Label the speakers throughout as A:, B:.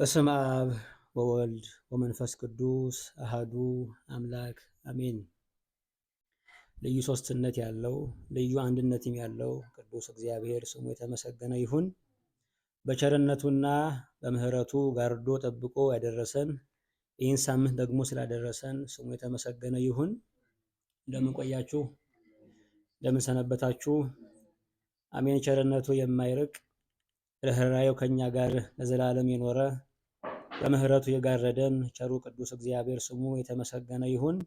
A: በስመ አብ ወወልድ ወመንፈስ ቅዱስ አሃዱ አምላክ አሜን። ልዩ ሶስትነት ያለው ልዩ አንድነትም ያለው ቅዱስ እግዚአብሔር ስሙ የተመሰገነ ይሁን። በቸርነቱና በምህረቱ ጋርዶ ጠብቆ ያደረሰን ይህን ሳምንት ደግሞ ስላደረሰን ስሙ የተመሰገነ ይሁን። እንደምን ቆያችሁ? እንደምን ሰነበታችሁ? አሜን። ቸርነቱ የማይርቅ ርኅራኄው ከኛ ጋር ለዘላለም የኖረ በምህረቱ የጋረደን ቸሩ ቅዱስ እግዚአብሔር ስሙ የተመሰገነ ይሁን።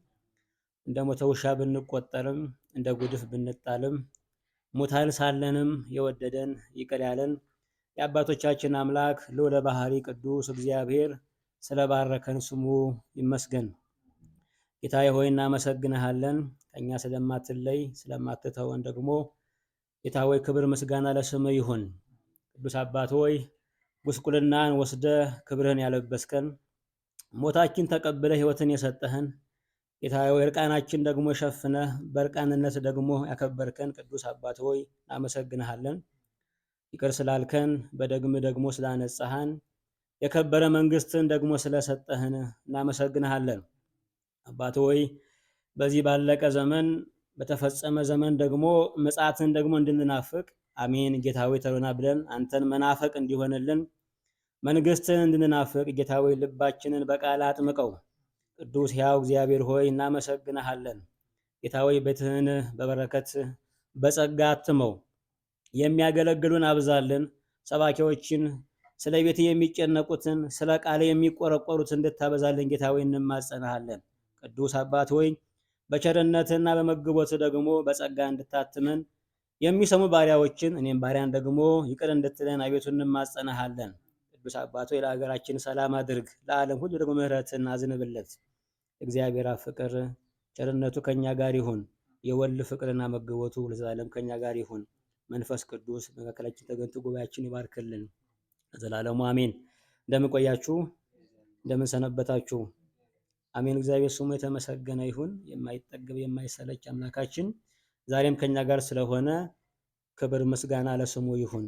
A: እንደ ሞተ ውሻ ብንቆጠርም እንደ ጉድፍ ብንጣልም ሙታን ሳለንም የወደደን ይቅር ያለን የአባቶቻችን አምላክ ልዑለ ባሕሪ ቅዱስ እግዚአብሔር ስለባረከን ስሙ ይመስገን። ጌታዬ ሆይ እናመሰግንሃለን። ከኛ ስለማትለይ ስለማትተወን ደግሞ ጌታ ሆይ ክብር ምስጋና ለስምህ ይሁን። ቅዱስ አባት ሆይ ጉስቁልናን ወስደ ክብርህን ያለበስከን፣ ሞታችን ተቀብለ ሕይወትን የሰጠህን ጌታ ሆይ እርቃናችን ደግሞ ሸፍነህ በእርቃንነት ደግሞ ያከበርከን ቅዱስ አባት ሆይ እናመሰግንሃለን። ይቅር ስላልከን በደግም ደግሞ ስላነጻህን የከበረ መንግስትን ደግሞ ስለሰጠህን እናመሰግንሃለን። አባት ሆይ በዚህ ባለቀ ዘመን በተፈጸመ ዘመን ደግሞ ምጽአትን ደግሞ እንድንናፍቅ አሜን ጌታ ሆይ ተሮና ብለን አንተን መናፈቅ እንዲሆንልን መንግስትን እንድንናፍቅ ጌታ ሆይ ልባችንን በቃል አጥምቀው። ቅዱስ ሕያው እግዚአብሔር ሆይ እናመሰግንሃለን። ጌታ ሆይ ቤትህን በበረከት በጸጋ አትመው። የሚያገለግሉን አብዛልን። ሰባኪዎችን ስለ ቤት የሚጨነቁትን ስለ ቃል የሚቆረቆሩትን እንድታበዛልን ጌታ ሆይ እንማጸናሃለን። ቅዱስ አባት ሆይ በቸርነትና በመግቦት ደግሞ በጸጋ እንድታትመን የሚሰሙ ባሪያዎችን እኔም ባሪያን ደግሞ ይቅር እንድትለን አቤቱ እንማጸናሃለን። ቅዱስ አባት ሆይ ለሀገራችን ሰላም አድርግ፣ ለዓለም ሁሉ ደግሞ ምሕረትን አዝንብለት። እግዚአብሔር አብ ፍቅር ቸርነቱ ከኛ ጋር ይሁን። የወልድ ፍቅርና መግቦቱ ለዘላለም ከኛ ጋር ይሁን። መንፈስ ቅዱስ በመካከላችን ተገኝቶ ጉባኤያችን ይባርክልን ለዘላለሙ አሜን። እንደምን ቆያችሁ? እንደምን ሰነበታችሁ? አሜን። እግዚአብሔር ስሙ የተመሰገነ ይሁን። የማይጠገብ የማይሰለች አምላካችን ዛሬም ከኛ ጋር ስለሆነ ክብር ምስጋና ለስሙ ይሁን።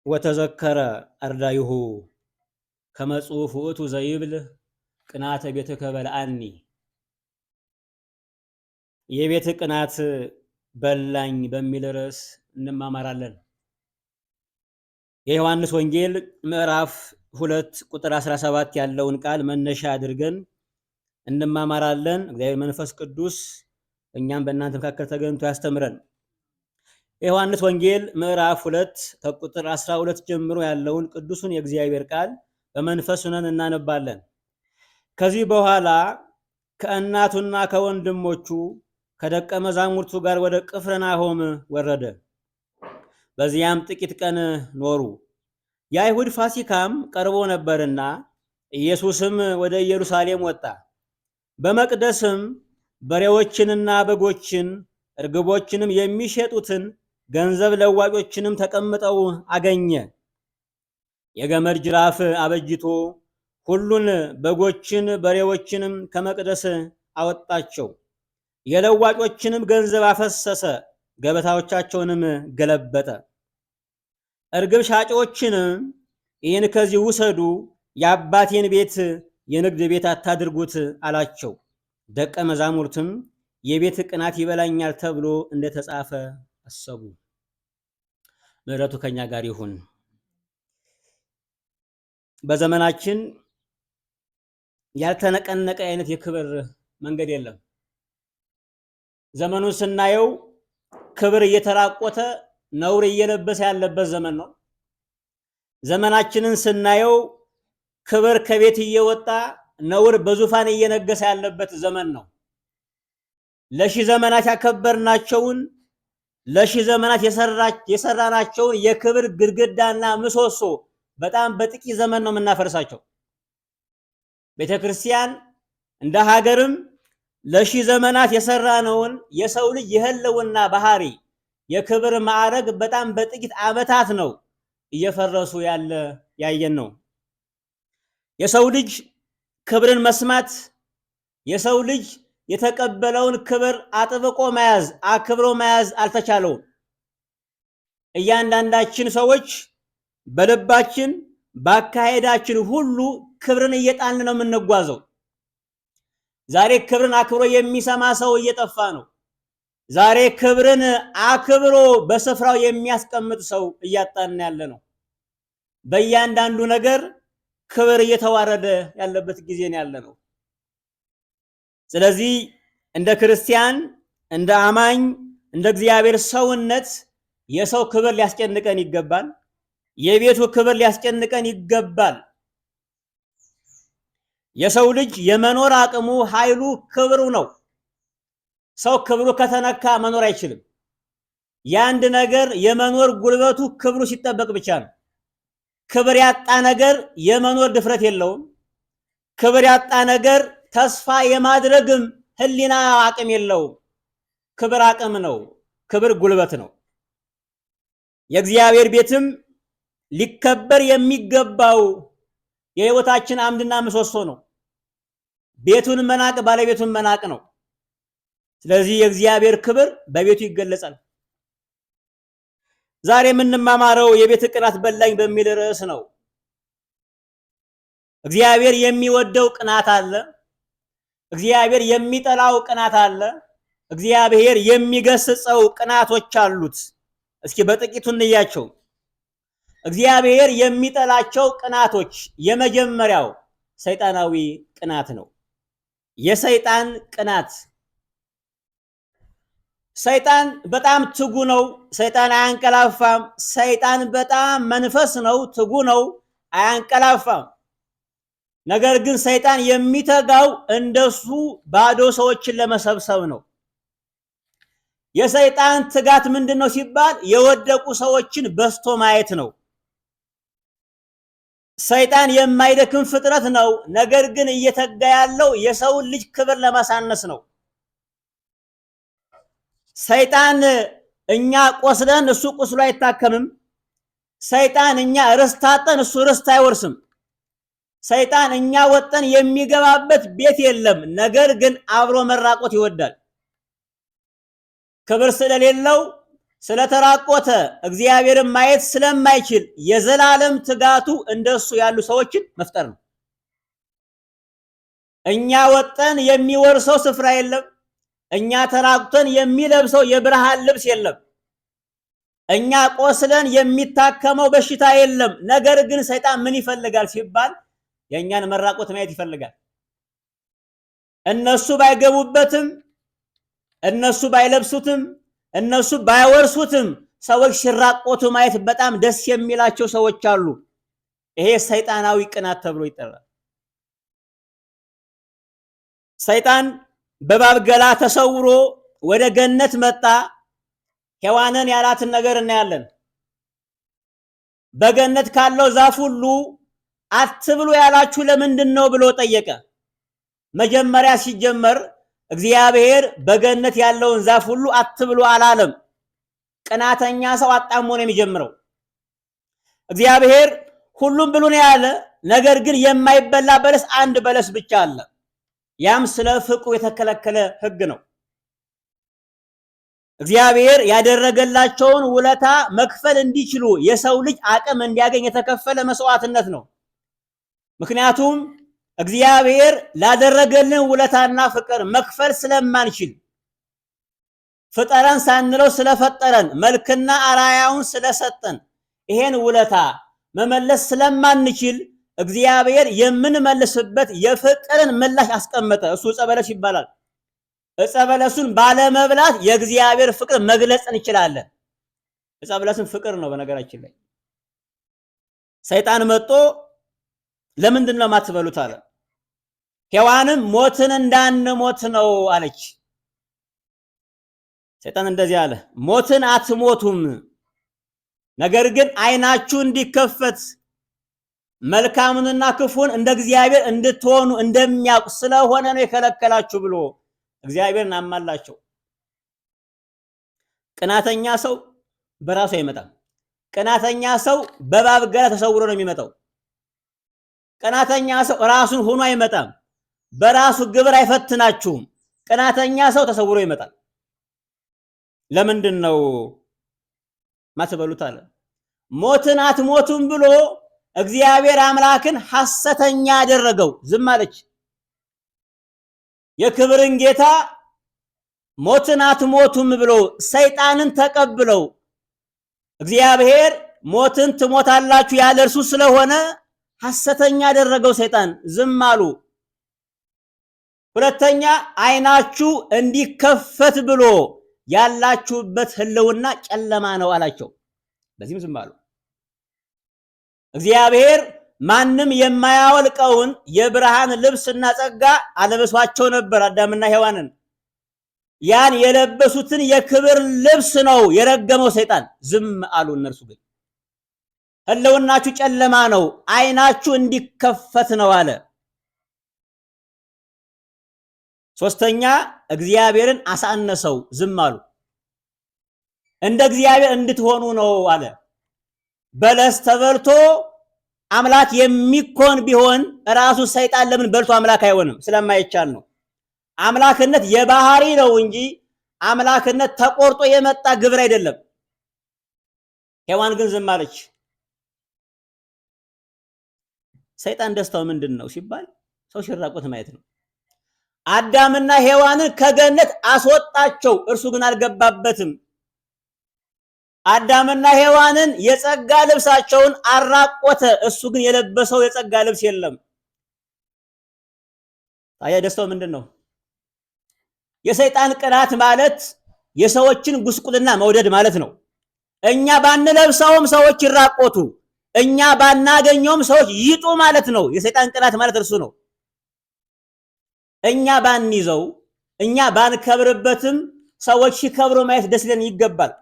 A: ወተዘከረ አርዳይሁ ከመጽሑፍ ውእቱ ዘይብል ቅናተ ቤትከ በልዐኒ። የቤት ቅናት በላኝ በሚል ርዕስ እንማማራለን። የዮሐንስ ወንጌል ምዕራፍ 2 ቁጥር 17 ያለውን ቃል መነሻ አድርገን እንማማራለን። እግዚአብሔር መንፈስ ቅዱስ እኛም በእናንተ መካከል ተገኝቶ ያስተምረን። የዮሐንስ ወንጌል ምዕራፍ 2 ከቁጥር 12 ጀምሮ ያለውን ቅዱሱን የእግዚአብሔር ቃል በመንፈስ ሆነን እናነባለን። ከዚህ በኋላ ከእናቱና ከወንድሞቹ ከደቀ መዛሙርቱ ጋር ወደ ቅፍርናሆም ወረደ። በዚያም ጥቂት ቀን ኖሩ። የአይሁድ ፋሲካም ቀርቦ ነበርና ኢየሱስም ወደ ኢየሩሳሌም ወጣ። በመቅደስም በሬዎችንና በጎችን እርግቦችንም የሚሸጡትን ገንዘብ ለዋጮችንም ተቀምጠው አገኘ። የገመድ ጅራፍ አበጅቶ ሁሉን በጎችን በሬዎችንም ከመቅደስ አወጣቸው። የለዋጮችንም ገንዘብ አፈሰሰ፣ ገበታዎቻቸውንም ገለበጠ። እርግብ ሻጮችንም ይህን ከዚህ ውሰዱ፣ የአባቴን ቤት የንግድ ቤት አታድርጉት አላቸው። ደቀ መዛሙርትም የቤት ቅናት ይበላኛል ተብሎ እንደተጻፈ አሰቡ። ምሕረቱ ከኛ ጋር ይሁን። በዘመናችን ያልተነቀነቀ አይነት የክብር መንገድ የለም። ዘመኑን ስናየው ክብር እየተራቆተ ነውር እየለበሰ ያለበት ዘመን ነው። ዘመናችንን ስናየው ክብር ከቤት እየወጣ ነውር በዙፋን እየነገሰ ያለበት ዘመን ነው። ለሺህ ዘመናት ያከበርናቸውን ለሺህ ዘመናት የሰራናቸውን የክብር ግድግዳና ምሰሶ በጣም በጥቂት ዘመን ነው የምናፈርሳቸው። ቤተክርስቲያን እንደ ሀገርም ለሺህ ዘመናት የሰራነውን የሰው ልጅ የህልውና ባህሪ የክብር ማዕረግ በጣም በጥቂት ዓመታት ነው እየፈረሱ ያየን ነው። የሰው ልጅ ክብርን መስማት፣ የሰው ልጅ የተቀበለውን ክብር አጥብቆ መያዝ አክብሮ መያዝ አልተቻለውም። እያንዳንዳችን ሰዎች በልባችን ባካሄዳችን ሁሉ ክብርን እየጣልን ነው የምንጓዘው። ዛሬ ክብርን አክብሮ የሚሰማ ሰው እየጠፋ ነው። ዛሬ ክብርን አክብሮ በስፍራው የሚያስቀምጥ ሰው እያጣን ያለ ነው። በእያንዳንዱ ነገር ክብር እየተዋረደ ያለበት ጊዜ ነው ያለ ነው። ስለዚህ እንደ ክርስቲያን፣ እንደ አማኝ፣ እንደ እግዚአብሔር ሰውነት የሰው ክብር ሊያስጨንቀን ይገባል። የቤቱ ክብር ሊያስጨንቀን ይገባል። የሰው ልጅ የመኖር አቅሙ ኃይሉ ክብሩ ነው። ሰው ክብሩ ከተነካ መኖር አይችልም። የአንድ ነገር የመኖር ጉልበቱ ክብሩ ሲጠበቅ ብቻ ነው። ክብር ያጣ ነገር የመኖር ድፍረት የለውም። ክብር ያጣ ነገር ተስፋ የማድረግም ህሊና አቅም የለውም። ክብር አቅም ነው። ክብር ጉልበት ነው። የእግዚአብሔር ቤትም ሊከበር የሚገባው የህይወታችን አምድና ምሰሶ ነው። ቤቱን መናቅ ባለቤቱን መናቅ ነው። ስለዚህ የእግዚአብሔር ክብር በቤቱ ይገለጻል። ዛሬ የምንማማረው የቤት ቅናት በላኝ በሚል ርዕስ ነው። እግዚአብሔር የሚወደው ቅናት አለ። እግዚአብሔር የሚጠላው ቅናት አለ። እግዚአብሔር የሚገስጸው ቅናቶች አሉት። እስኪ በጥቂቱ እንያቸው። እግዚአብሔር የሚጠላቸው ቅናቶች የመጀመሪያው ሰይጣናዊ ቅናት ነው። የሰይጣን ቅናት። ሰይጣን በጣም ትጉ ነው። ሰይጣን አያንቀላፋም። ሰይጣን በጣም መንፈስ ነው፣ ትጉ ነው፣ አያንቀላፋም። ነገር ግን ሰይጣን የሚተጋው እንደሱ ባዶ ሰዎችን ለመሰብሰብ ነው። የሰይጣን ትጋት ምንድነው ሲባል የወደቁ ሰዎችን በስቶ ማየት ነው። ሰይጣን የማይደክም ፍጥረት ነው። ነገር ግን እየተጋ ያለው የሰውን ልጅ ክብር ለማሳነስ ነው። ሰይጣን እኛ ቆስለን እሱ ቁስሉ አይታከምም። ሰይጣን እኛ ርስት አጠን እሱ ርስት አይወርስም። ሰይጣን እኛ ወጠን የሚገባበት ቤት የለም። ነገር ግን አብሮ መራቆት ይወዳል። ክብር ስለሌለው ስለተራቆተ እግዚአብሔርን ማየት ስለማይችል የዘላለም ትጋቱ እንደሱ ያሉ ሰዎችን መፍጠር ነው። እኛ ወጠን የሚወርሰው ስፍራ የለም። እኛ ተራቁተን የሚለብሰው የብርሃን ልብስ የለም። እኛ ቆስለን የሚታከመው በሽታ የለም። ነገር ግን ሰይጣን ምን ይፈልጋል ሲባል የእኛን መራቆት ማየት ይፈልጋል። እነሱ ባይገቡበትም፣ እነሱ ባይለብሱትም፣ እነሱ ባይወርሱትም ሰዎች ሲራቆቱ ማየት በጣም ደስ የሚላቸው ሰዎች አሉ። ይሄ ሰይጣናዊ ቅናት ተብሎ ይጠራል። ሰይጣን በእባብ ገላ ተሰውሮ ወደ ገነት መጣ። ሔዋንን ያላትን ነገር እናያለን። በገነት ካለው ዛፍ ሁሉ አትብሉ ያላችሁ ለምንድን ነው ብሎ ጠየቀ። መጀመሪያ ሲጀመር እግዚአብሔር በገነት ያለውን ዛፍ ሁሉ አትብሉ አላለም። ቅናተኛ ሰው አጣሞ ነው የሚጀምረው። እግዚአብሔር ሁሉም ብሉ ነው ያለ። ነገር ግን የማይበላ በለስ አንድ በለስ ብቻ አለ። ያም ስለ ፍቅሩ የተከለከለ ሕግ ነው። እግዚአብሔር ያደረገላቸውን ውለታ መክፈል እንዲችሉ የሰው ልጅ አቅም እንዲያገኝ የተከፈለ መስዋዕትነት ነው። ምክንያቱም እግዚአብሔር ላደረገልን ውለታና ፍቅር መክፈል ስለማንችል ፍጠረን ሳንለው ስለፈጠረን መልክና አራያውን ስለሰጠን ይሄን ውለታ መመለስ ስለማንችል እግዚአብሔር የምንመልስበት የፍቅርን ምላሽ አስቀመጠ። እሱ ዕፀ በለስ ይባላል። ዕፀ በለሱን ባለመብላት የእግዚአብሔር ፍቅር መግለጽ እንችላለን። ዕፀ በለስን ፍቅር ነው። በነገራችን ላይ ሰይጣን መጥቶ ለምንድን ነው የማትበሉት አለ። ሔዋንም ሞትን እንዳንሞት ነው አለች። ሰይጣን እንደዚህ አለ፣ ሞትን አትሞቱም፣ ነገር ግን ዓይናችሁ እንዲከፈት መልካሙንና ክፉን እንደ እግዚአብሔር እንድትሆኑ እንደሚያውቅ ስለሆነ ነው የከለከላችሁ ብሎ እግዚአብሔርን አማላቸው። ቅናተኛ ሰው በራሱ አይመጣም። ቅናተኛ ሰው በእባብ ገላ ተሰውሮ ነው የሚመጣው። ቅናተኛ ሰው ራሱን ሆኖ አይመጣም። በራሱ ግብር አይፈትናችሁም። ቅናተኛ ሰው ተሰውሮ ይመጣል። ለምንድን ነው ማትበሉት አለ። ሞትን አትሞቱም ብሎ እግዚአብሔር አምላክን ሐሰተኛ ያደረገው ዝም አለች። የክብርን ጌታ ሞትን አትሞቱም ብሎ ሰይጣንን ተቀብለው እግዚአብሔር ሞትን ትሞታላችሁ ያለ እርሱ ስለሆነ ሐሰተኛ ያደረገው ሰይጣን ዝም አሉ። ሁለተኛ ዓይናችሁ እንዲከፈት ብሎ ያላችሁበት ህልውና ጨለማ ነው አላቸው። በዚህም ዝም አሉ። እግዚአብሔር ማንም የማያወልቀውን የብርሃን ልብስና ጸጋ አለበሷቸው ነበር አዳምና ሔዋንን። ያን የለበሱትን የክብር ልብስ ነው የረገመው ሰይጣን። ዝም አሉ። እነርሱ ግን ህልውናችሁ ጨለማ ነው፣ ዓይናችሁ እንዲከፈት ነው አለ። ሶስተኛ እግዚአብሔርን አሳነሰው። ዝም አሉ። እንደ እግዚአብሔር እንድትሆኑ ነው አለ። በለስ ተበልቶ አምላክ የሚኮን ቢሆን ራሱ ሰይጣን ለምን በልቶ አምላክ አይሆንም? ስለማይቻል ነው። አምላክነት የባህሪ ነው እንጂ አምላክነት ተቆርጦ የመጣ ግብር አይደለም። ሔዋን ግን ዝም አለች። ሰይጣን ደስታው ምንድን ነው ሲባል ሰው ሲራቆት ማየት ነው። አዳምና ሔዋንን ከገነት አስወጣቸው፣ እርሱ ግን አልገባበትም። አዳምና ሔዋንን የጸጋ ልብሳቸውን አራቆተ፣ እሱ ግን የለበሰው የጸጋ ልብስ የለም። ታዲያ ደስታው ምንድን ነው? የሰይጣን ቅናት ማለት የሰዎችን ጉስቁልና መውደድ ማለት ነው። እኛ ባንለብሰውም ሰዎች ይራቆቱ፣ እኛ ባናገኘውም ሰዎች ይጡ ማለት ነው። የሰይጣን ቅናት ማለት እርሱ ነው። እኛ ባንይዘው፣ እኛ ባንከብርበትም ሰዎች ሲከብሩ ማየት ደስ ሊለን ይገባል።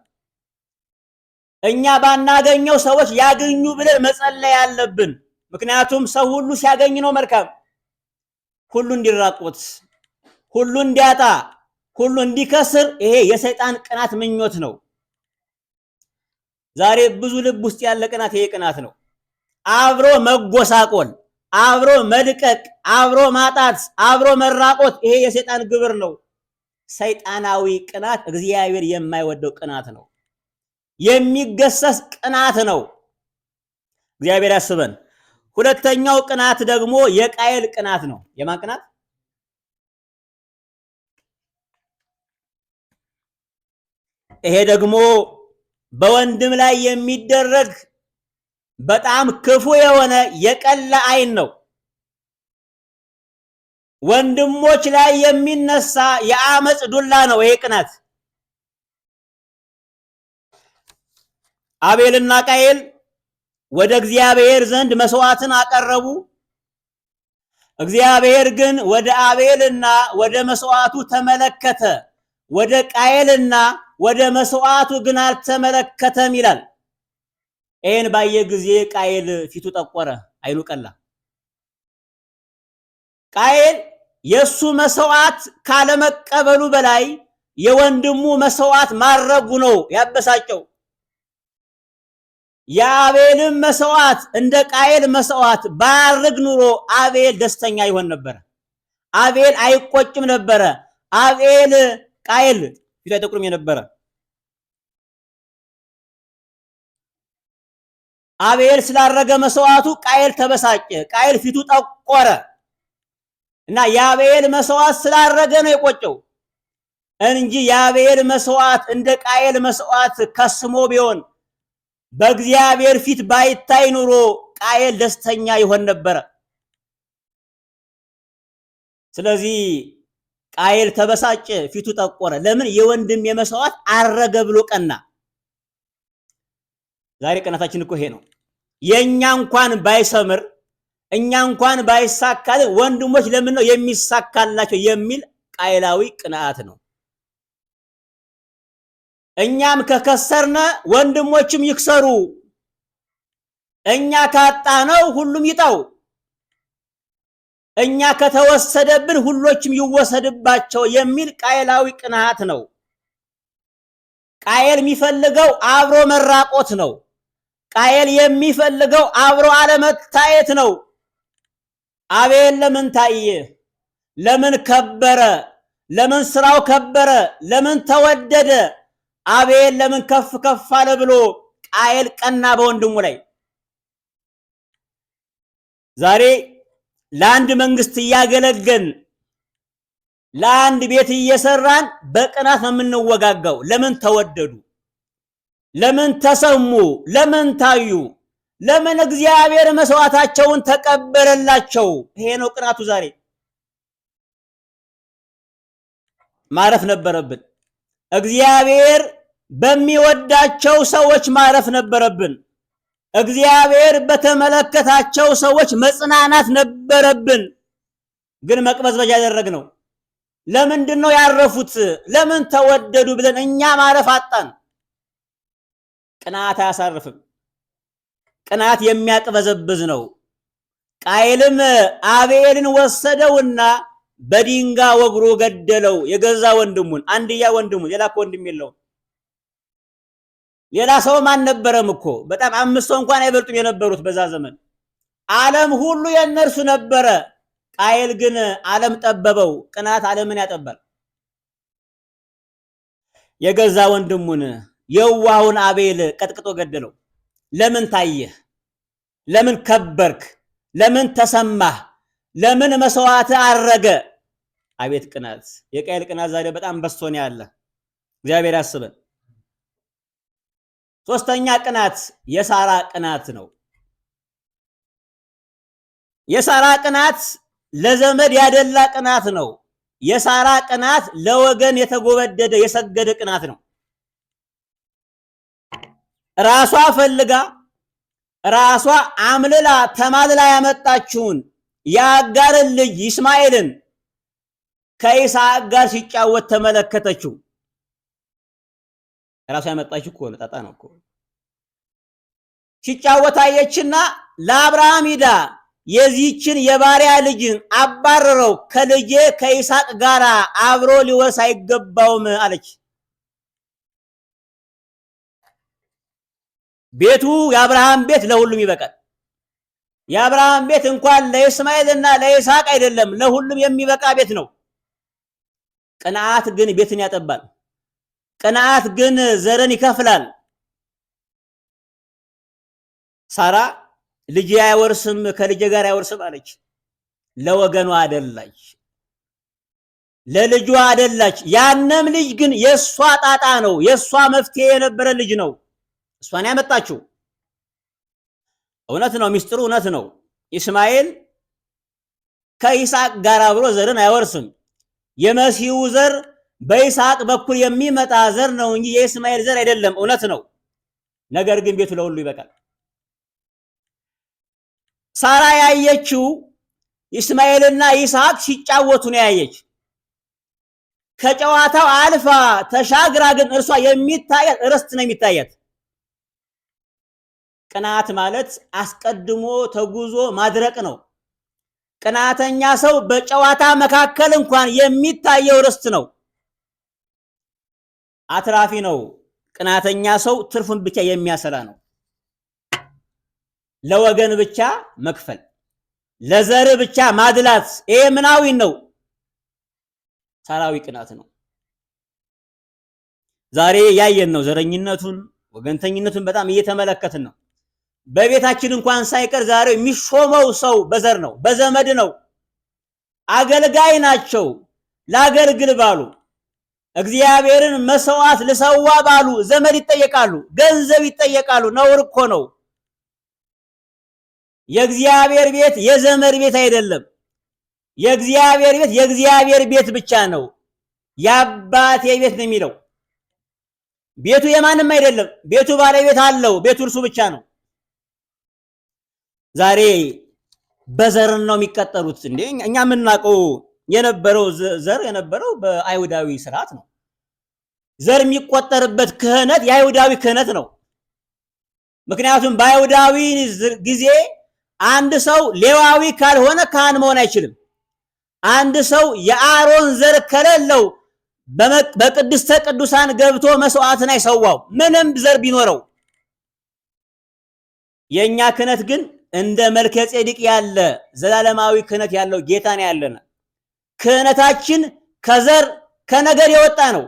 A: እኛ ባናገኘው ሰዎች ያገኙ ብለን መጸለይ አለብን። ምክንያቱም ሰው ሁሉ ሲያገኝ ነው መልካም። ሁሉ እንዲራቆት፣ ሁሉ እንዲያጣ፣ ሁሉ እንዲከስር ይሄ የሰይጣን ቅናት ምኞት ነው። ዛሬ ብዙ ልብ ውስጥ ያለ ቅናት ይሄ ቅናት ነው። አብሮ መጎሳቆል፣ አብሮ መድቀቅ፣ አብሮ ማጣት፣ አብሮ መራቆት ይሄ የሰይጣን ግብር ነው። ሰይጣናዊ ቅናት እግዚአብሔር የማይወደው ቅናት ነው። የሚገሰስ ቅናት ነው። እግዚአብሔር ያስበን። ሁለተኛው ቅናት ደግሞ የቃየል ቅናት ነው። የማን ቅናት? ይሄ ደግሞ በወንድም ላይ የሚደረግ በጣም ክፉ የሆነ የቀላ ዓይን ነው። ወንድሞች ላይ የሚነሳ የአመጽ ዱላ ነው ይሄ ቅናት። አቤልና ቃየል ወደ እግዚአብሔር ዘንድ መስዋዕትን አቀረቡ። እግዚአብሔር ግን ወደ አቤልና ወደ መስዋዕቱ ተመለከተ፣ ወደ ቃየልና ወደ መስዋዕቱ ግን አልተመለከተም ይላል። ይህን ባየ ጊዜ ቃየል ፊቱ ጠቆረ፣ ዓይኑ ቀላ። ቃየል የሱ መስዋዕት ካለመቀበሉ በላይ የወንድሙ መስዋዕት ማድረጉ ነው ያበሳጨው። የአቤልም መስዋዕት እንደ ቃየል መስዋዕት ባያርግ ኑሮ አቤል ደስተኛ ይሆን ነበር። አቤል አይቆጭም ነበረ። አቤል ቃየል ፊቱ አይጠቁርም የነበረ። አቤል ስላረገ መስዋዕቱ ቃየል ተበሳጨ፣ ቃየል ፊቱ ጠቆረ እና የአቤል መስዋዕት ስላረገ ነው የቆጨው እንጂ የአቤል መስዋዕት እንደ ቃየል መስዋዕት ከስሞ ቢሆን በእግዚአብሔር ፊት ባይታይ ኑሮ ቃየል ደስተኛ ይሆን ነበረ። ስለዚህ ቃየል ተበሳጨ፣ ፊቱ ጠቆረ። ለምን? የወንድም የመስዋዕት አረገ ብሎ ቀና። ዛሬ ቀናታችን እኮ ይሄ ነው። የኛ እንኳን ባይሰምር፣ እኛ እንኳን ባይሳካል ወንድሞች ለምን ነው የሚሳካላቸው የሚል ቃየላዊ ቅንዓት ነው። እኛም ከከሰርነ ወንድሞችም ይክሰሩ፣ እኛ ካጣነው ሁሉም ይጣው፣ እኛ ከተወሰደብን ሁሎችም ይወሰድባቸው የሚል ቃየላዊ ቅንዓት ነው። ቃየል የሚፈልገው አብሮ መራቆት ነው። ቃየል የሚፈልገው አብሮ አለመታየት ነው። አቤል ለምን ታየ? ለምን ከበረ? ለምን ስራው ከበረ? ለምን ተወደደ? አቤል ለምን ከፍ ከፍ አለ ብሎ ቃየል ቀና በወንድሙ ላይ። ዛሬ ለአንድ መንግስት እያገለገልን ለአንድ ቤት እየሰራን በቅናት ነው የምንወጋጋው። ለምን ተወደዱ? ለምን ተሰሙ? ለምን ታዩ? ለምን እግዚአብሔር መስዋዕታቸውን ተቀበለላቸው? ይሄ ነው ቅናቱ። ዛሬ ማረፍ ነበረብን። እግዚአብሔር በሚወዳቸው ሰዎች ማረፍ ነበረብን። እግዚአብሔር በተመለከታቸው ሰዎች መጽናናት ነበረብን። ግን መቅበዝበዣ ያደረግነው። ለምንድን ነው ያረፉት? ለምን ተወደዱ ብለን እኛ ማረፍ አጣን። ቅናት አያሳርፍም። ቅናት የሚያቅበዘብዝ ነው። ቃየልም አቤልን ወሰደውና በድንጋይ ወግሮ ገደለው። የገዛ ወንድሙን፣ አንድያ ወንድሙን። ሌላ እኮ ወንድም የለውም። ሌላ ሰውም አልነበረም እኮ። በጣም 5 ሰው እንኳን አይበልጡም የነበሩት በዛ ዘመን። ዓለም ሁሉ የነርሱ ነበረ። ቃየል ግን ዓለም ጠበበው። ቅናት ዓለምን ያጠባል። የገዛ ወንድሙን የዋሁን አቤል ቀጥቅጦ ገደለው። ለምን ታየህ? ለምን ከበርክ? ለምን ተሰማህ? ለምን መስዋዕት አረገ? አቤት ቅናት! የቃየል ቅናት ዛሬ በጣም በዝቶ ነው ያለ። እግዚአብሔር ያስበን። ሶስተኛ ቅናት የሳራ ቅናት ነው። የሳራ ቅናት ለዘመድ ያደላ ቅናት ነው። የሳራ ቅናት ለወገን የተጎበደደ የሰገደ ቅናት ነው። ራሷ ፈልጋ ራሷ አምልላ ተማልላ ያመጣችውን የአጋርን ልጅ ይስማኤልን ከይስሐቅ ጋር ሲጫወት ተመለከተችው። ራሷ ያመጣችው እኮ ጣጣ ነው እኮ። ሲጫወት አየችና ለአብርሃም ሂዳ የዚህችን የባሪያ ልጅን አባረረው፣ ከልጄ ከይስሐቅ ጋር አብሮ ሊወርስ አይገባውም አለች። ቤቱ የአብርሃም ቤት ለሁሉም ይበቃል። የአብርሃም ቤት እንኳን ለይስማኤልና ለይስሐቅ አይደለም ለሁሉም የሚበቃ ቤት ነው። ቅንዓት ግን ቤትን ያጠባል። ቅንዓት ግን ዘርን ይከፍላል። ሳራ ልጄ አይወርስም ከልጄ ጋር አይወርስም አለች። ለወገኗ አደላች፣ ለልጇ አደላች። ያንም ልጅ ግን የሷ ጣጣ ነው፣ የሷ መፍትሄ የነበረ ልጅ ነው። እሷን ያመጣችው እውነት ነው። ሚስጥሩ እውነት ነው። ኢስማኤል ከይስሐቅ ጋር አብሮ ዘርን አይወርስም። የመሲሁ ዘር በይስሐቅ በኩል የሚመጣ ዘር ነው እንጂ የኢስማኤል ዘር አይደለም። እውነት ነው። ነገር ግን ቤቱ ለሁሉ ይበቃል። ሳራ ያየችው ኢስማኤልና ይስሐቅ ሲጫወቱ ነው ያየች። ከጨዋታው አልፋ ተሻግራ ግን እርሷ የሚታያት ርስት ነው የሚታያት። ቅናት ማለት አስቀድሞ ተጉዞ ማድረቅ ነው። ቅናተኛ ሰው በጨዋታ መካከል እንኳን የሚታየው ርስት ነው፣ አትራፊ ነው። ቅናተኛ ሰው ትርፉን ብቻ የሚያሰላ ነው። ለወገን ብቻ መክፈል፣ ለዘር ብቻ ማድላት፣ ይሄ ምናዊ ነው፣ ሳራዊ ቅናት ነው። ዛሬ ያየን ነው ዘረኝነቱን፣ ወገንተኝነቱን በጣም እየተመለከትን ነው። በቤታችን እንኳን ሳይቀር ዛሬ የሚሾመው ሰው በዘር ነው፣ በዘመድ ነው። አገልጋይ ናቸው፣ ላገልግል ባሉ እግዚአብሔርን መስዋዕት ልሰዋ ባሉ ዘመድ ይጠየቃሉ፣ ገንዘብ ይጠየቃሉ። ነውር እኮ ነው። የእግዚአብሔር ቤት የዘመድ ቤት አይደለም። የእግዚአብሔር ቤት የእግዚአብሔር ቤት ብቻ ነው። የአባቴ ቤት ነው የሚለው። ቤቱ የማንም አይደለም። ቤቱ ባለቤት አለው። ቤቱ እርሱ ብቻ ነው። ዛሬ በዘር ነው የሚቀጠሩት። እንዴ እኛ የምናውቀው የነበረው ዘር የነበረው በአይሁዳዊ ስርዓት ነው። ዘር የሚቆጠርበት ክህነት የአይሁዳዊ ክህነት ነው። ምክንያቱም በአይሁዳዊ ጊዜ አንድ ሰው ሌዋዊ ካልሆነ ካህን መሆን አይችልም። አንድ ሰው የአሮን ዘር ከሌለው በቅድስተ ቅዱሳን ገብቶ መስዋዕትን አይሰዋው ምንም ዘር ቢኖረው። የኛ ክህነት ግን እንደ መልከ ጼዴቅ ያለ ዘላለማዊ ክህነት ያለው ጌታ ነው ያለን። ክህነታችን ከዘር ከነገድ የወጣ ነው።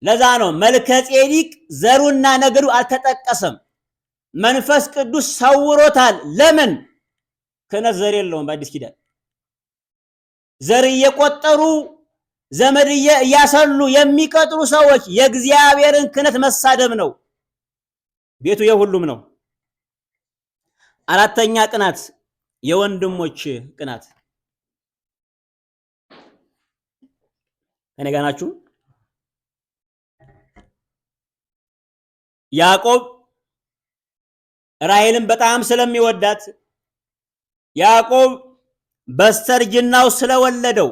A: ለዛ ነው መልከ ጼዴቅ ዘሩና ነገዱ አልተጠቀሰም። መንፈስ ቅዱስ ሰውሮታል። ለምን? ክህነት ዘር የለውም። በአዲስ ኪዳን ዘር እየቆጠሩ ዘመድ እያሰሉ የሚቀጥሩ ሰዎች የእግዚአብሔርን ክህነት መሳደብ ነው። ቤቱ የሁሉም ነው። አራተኛ ቅናት፣ የወንድሞች ቅናት። ከኔ ጋር ናችሁ? ያዕቆብ ራሔልን በጣም ስለሚወዳት ያዕቆብ በስተርጅናው ስለወለደው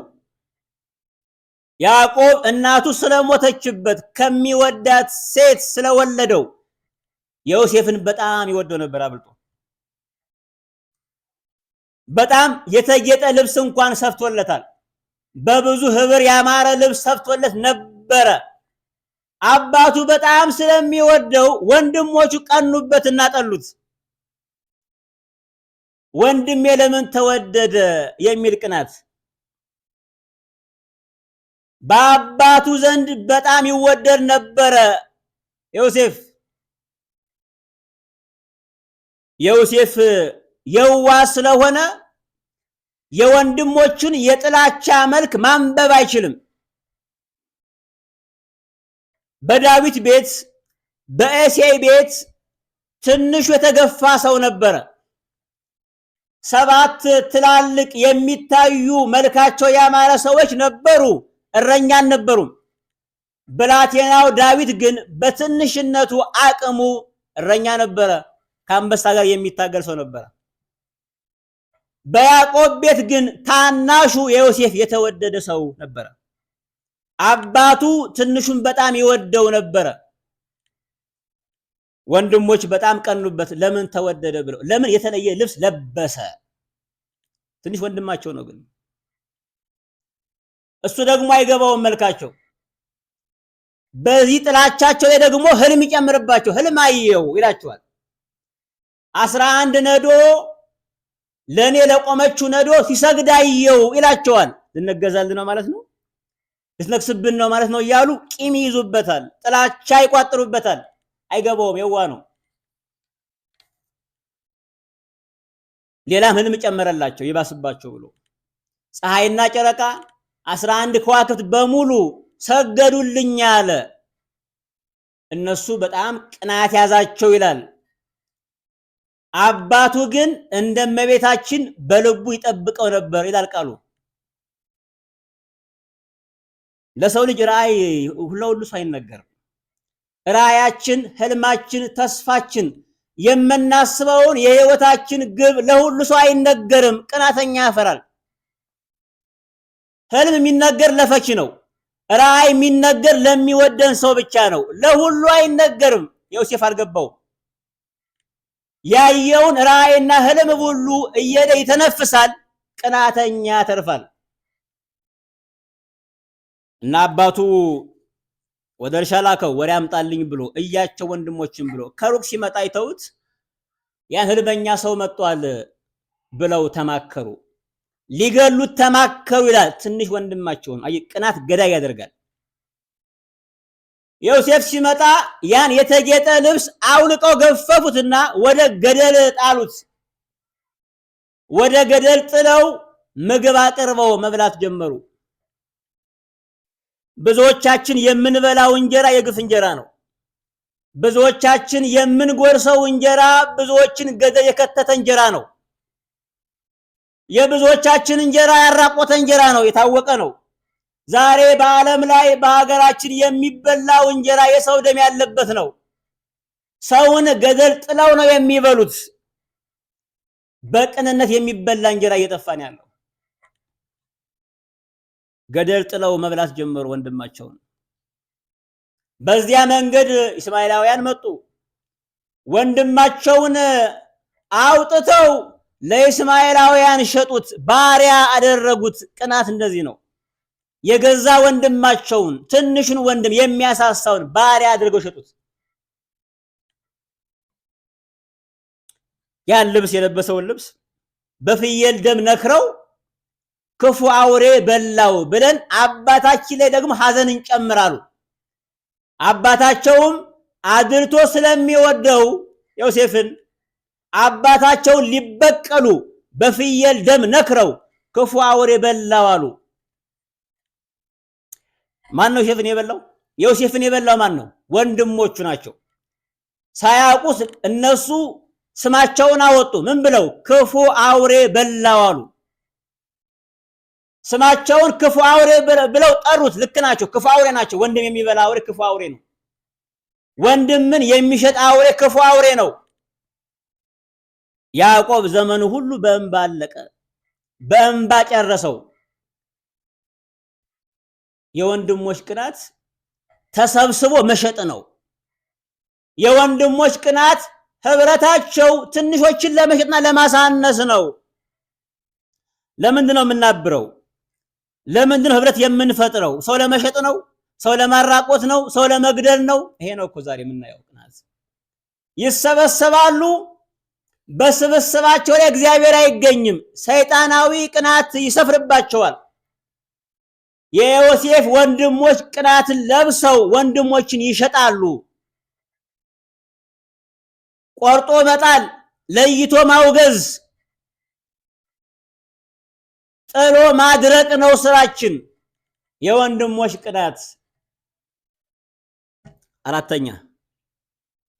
A: ያዕቆብ እናቱ ስለሞተችበት ከሚወዳት ሴት ስለወለደው ዮሴፍን በጣም ይወደው ነበር አብልጦ። በጣም የተጌጠ ልብስ እንኳን ሰፍቶለታል። በብዙ ህብር ያማረ ልብስ ሰፍቶለት ነበረ። አባቱ በጣም ስለሚወደው ወንድሞቹ ቀኑበትና ጠሉት። ወንድሜ ለምን ተወደደ የሚል ቅናት። በአባቱ ዘንድ በጣም ይወደድ ነበረ ዮሴፍ። ዮሴፍ የዋህ ስለሆነ የወንድሞቹን የጥላቻ መልክ ማንበብ አይችልም። በዳዊት ቤት በእሴይ ቤት ትንሹ የተገፋ ሰው ነበረ። 7 ትላልቅ የሚታዩ መልካቸው ያማረ ሰዎች ነበሩ፣ እረኛ አልነበሩም። ብላቴናው ዳዊት ግን በትንሽነቱ አቅሙ እረኛ ነበረ፣ ከአንበሳ ጋር የሚታገል ሰው ነበረ። በያዕቆብ ቤት ግን ታናሹ ዮሴፍ የተወደደ ሰው ነበረ። አባቱ ትንሹን በጣም ይወደው ነበረ። ወንድሞች በጣም ቀኑበት። ለምን ተወደደ ብለው። ለምን የተለየ ልብስ ለበሰ? ትንሽ ወንድማቸው ነው ግን እሱ ደግሞ አይገባውም መልካቸው። በዚህ ጥላቻቸው ላይ ደግሞ ህልም ይጨምርባቸው። ህልም አየው ይላቸዋል። 11 ነዶ ለኔ ለቆመችው ነዶ ሲሰግድ አየው ይላቸዋል። ልንገዛልን ነው ማለት ነው፣ ልትነክስብን ነው ማለት ነው እያሉ ቂም ይይዙበታል፣ ጥላቻ ይቋጥሩበታል። አይገባውም፣ የዋ ነው። ሌላም ህልም ጨመረላቸው ይባስባቸው ብሎ ፀሐይና ጨረቃ 11 ከዋክብት በሙሉ ሰገዱልኝ አለ። እነሱ በጣም ቅናት ያዛቸው ይላል። አባቱ ግን እንደ እመቤታችን በልቡ ይጠብቀው ነበር ይላል ቃሉ። ለሰው ልጅ ራእይ ሁሉ ሰው አይነገርም። ራእያችን፣ ህልማችን፣ ተስፋችን የምናስበውን የህይወታችን ግብ ለሁሉ ሰው አይነገርም። ቅናተኛ ያፈራል። ህልም የሚነገር ለፈች ነው። ራእይ የሚነገር ለሚወደን ሰው ብቻ ነው። ለሁሉ አይነገርም። ዮሴፍ አልገባው። ያየውን ራእይና ህልም ሁሉ እየደ ይተነፍሳል። ቅናተኛ ያተርፋል። እና አባቱ ወደ እርሻ ላከው፣ ወሬ አምጣልኝ ብሎ እያቸው ወንድሞችን ብሎ ከሩቅ ሲመጣ አይተውት ያን ህልመኛ ሰው መጥቷል ብለው ተማከሩ። ሊገሉት ተማከሩ ይላል። ትንሽ ወንድማቸውን አይ ቅናት ገዳይ ያደርጋል። ዮሴፍ ሲመጣ ያን የተጌጠ ልብስ አውልቀው ገፈፉትና ወደ ገደል ጣሉት። ወደ ገደል ጥለው ምግብ አቅርበው መብላት ጀመሩ። ብዙዎቻችን የምንበላው እንጀራ የግፍ እንጀራ ነው። ብዙዎቻችን የምንጎርሰው እንጀራ ብዙዎችን ገደል የከተተ እንጀራ ነው። የብዙዎቻችን እንጀራ ያራቆተ እንጀራ ነው፣ የታወቀ ነው። ዛሬ በዓለም ላይ በሀገራችን የሚበላው እንጀራ የሰው ደም ያለበት ነው። ሰውን ገደል ጥለው ነው የሚበሉት። በቅንነት የሚበላ እንጀራ እየጠፋን ያለው። ገደል ጥለው መብላት ጀመሩ ወንድማቸውን። በዚያ መንገድ እስማኤላውያን መጡ። ወንድማቸውን አውጥተው ለእስማኤላውያን ሸጡት፣ ባሪያ አደረጉት። ቅናት እንደዚህ ነው። የገዛ ወንድማቸውን ትንሹን ወንድም የሚያሳሳውን ባሪያ አድርገው ሸጡት። ያን ልብስ የለበሰውን ልብስ በፍየል ደም ነክረው ክፉ አውሬ በላው ብለን አባታችን ላይ ደግሞ ሐዘን እንጨምራሉ። አባታቸውም አድልቶ ስለሚወደው ዮሴፍን አባታቸውን ሊበቀሉ በፍየል ደም ነክረው ክፉ አውሬ በላው አሉ። ማን ነው ዮሴፍን የበላው? ዮሴፍን የበላው ማን ነው? ወንድሞቹ ናቸው። ሳያውቁት እነሱ ስማቸውን አወጡ። ምን ብለው? ክፉ አውሬ በላው አሉ። ስማቸውን ክፉ አውሬ ብለው ጠሩት። ልክ ናቸው፣ ክፉ አውሬ ናቸው። ወንድም የሚበላ አውሬ ክፉ አውሬ ነው። ወንድምን የሚሸጥ አውሬ ክፉ አውሬ ነው። ያዕቆብ ዘመኑ ሁሉ በእንባ አለቀ፣ በእንባ ጨረሰው። የወንድሞች ቅናት ተሰብስቦ መሸጥ ነው። የወንድሞች ቅናት ህብረታቸው ትንሾችን ለመሸጥና ለማሳነስ ነው። ለምንድን ነው የምናብረው? ለምንድን ነው ህብረት የምንፈጥረው? ሰው ለመሸጥ ነው? ሰው ለማራቆት ነው? ሰው ለመግደል ነው? ይሄ ነው እኮ ዛሬ የምናየው ቅናት። ይሰበሰባሉ፣ በስብስባቸው ላይ እግዚአብሔር አይገኝም። ሰይጣናዊ ቅናት ይሰፍርባቸዋል። የዮሴፍ ወንድሞች ቅናትን ለብሰው ወንድሞችን ይሸጣሉ። ቆርጦ መጣል፣ ለይቶ ማውገዝ፣ ጥሎ ማድረቅ ነው ስራችን። የወንድሞች ቅናት።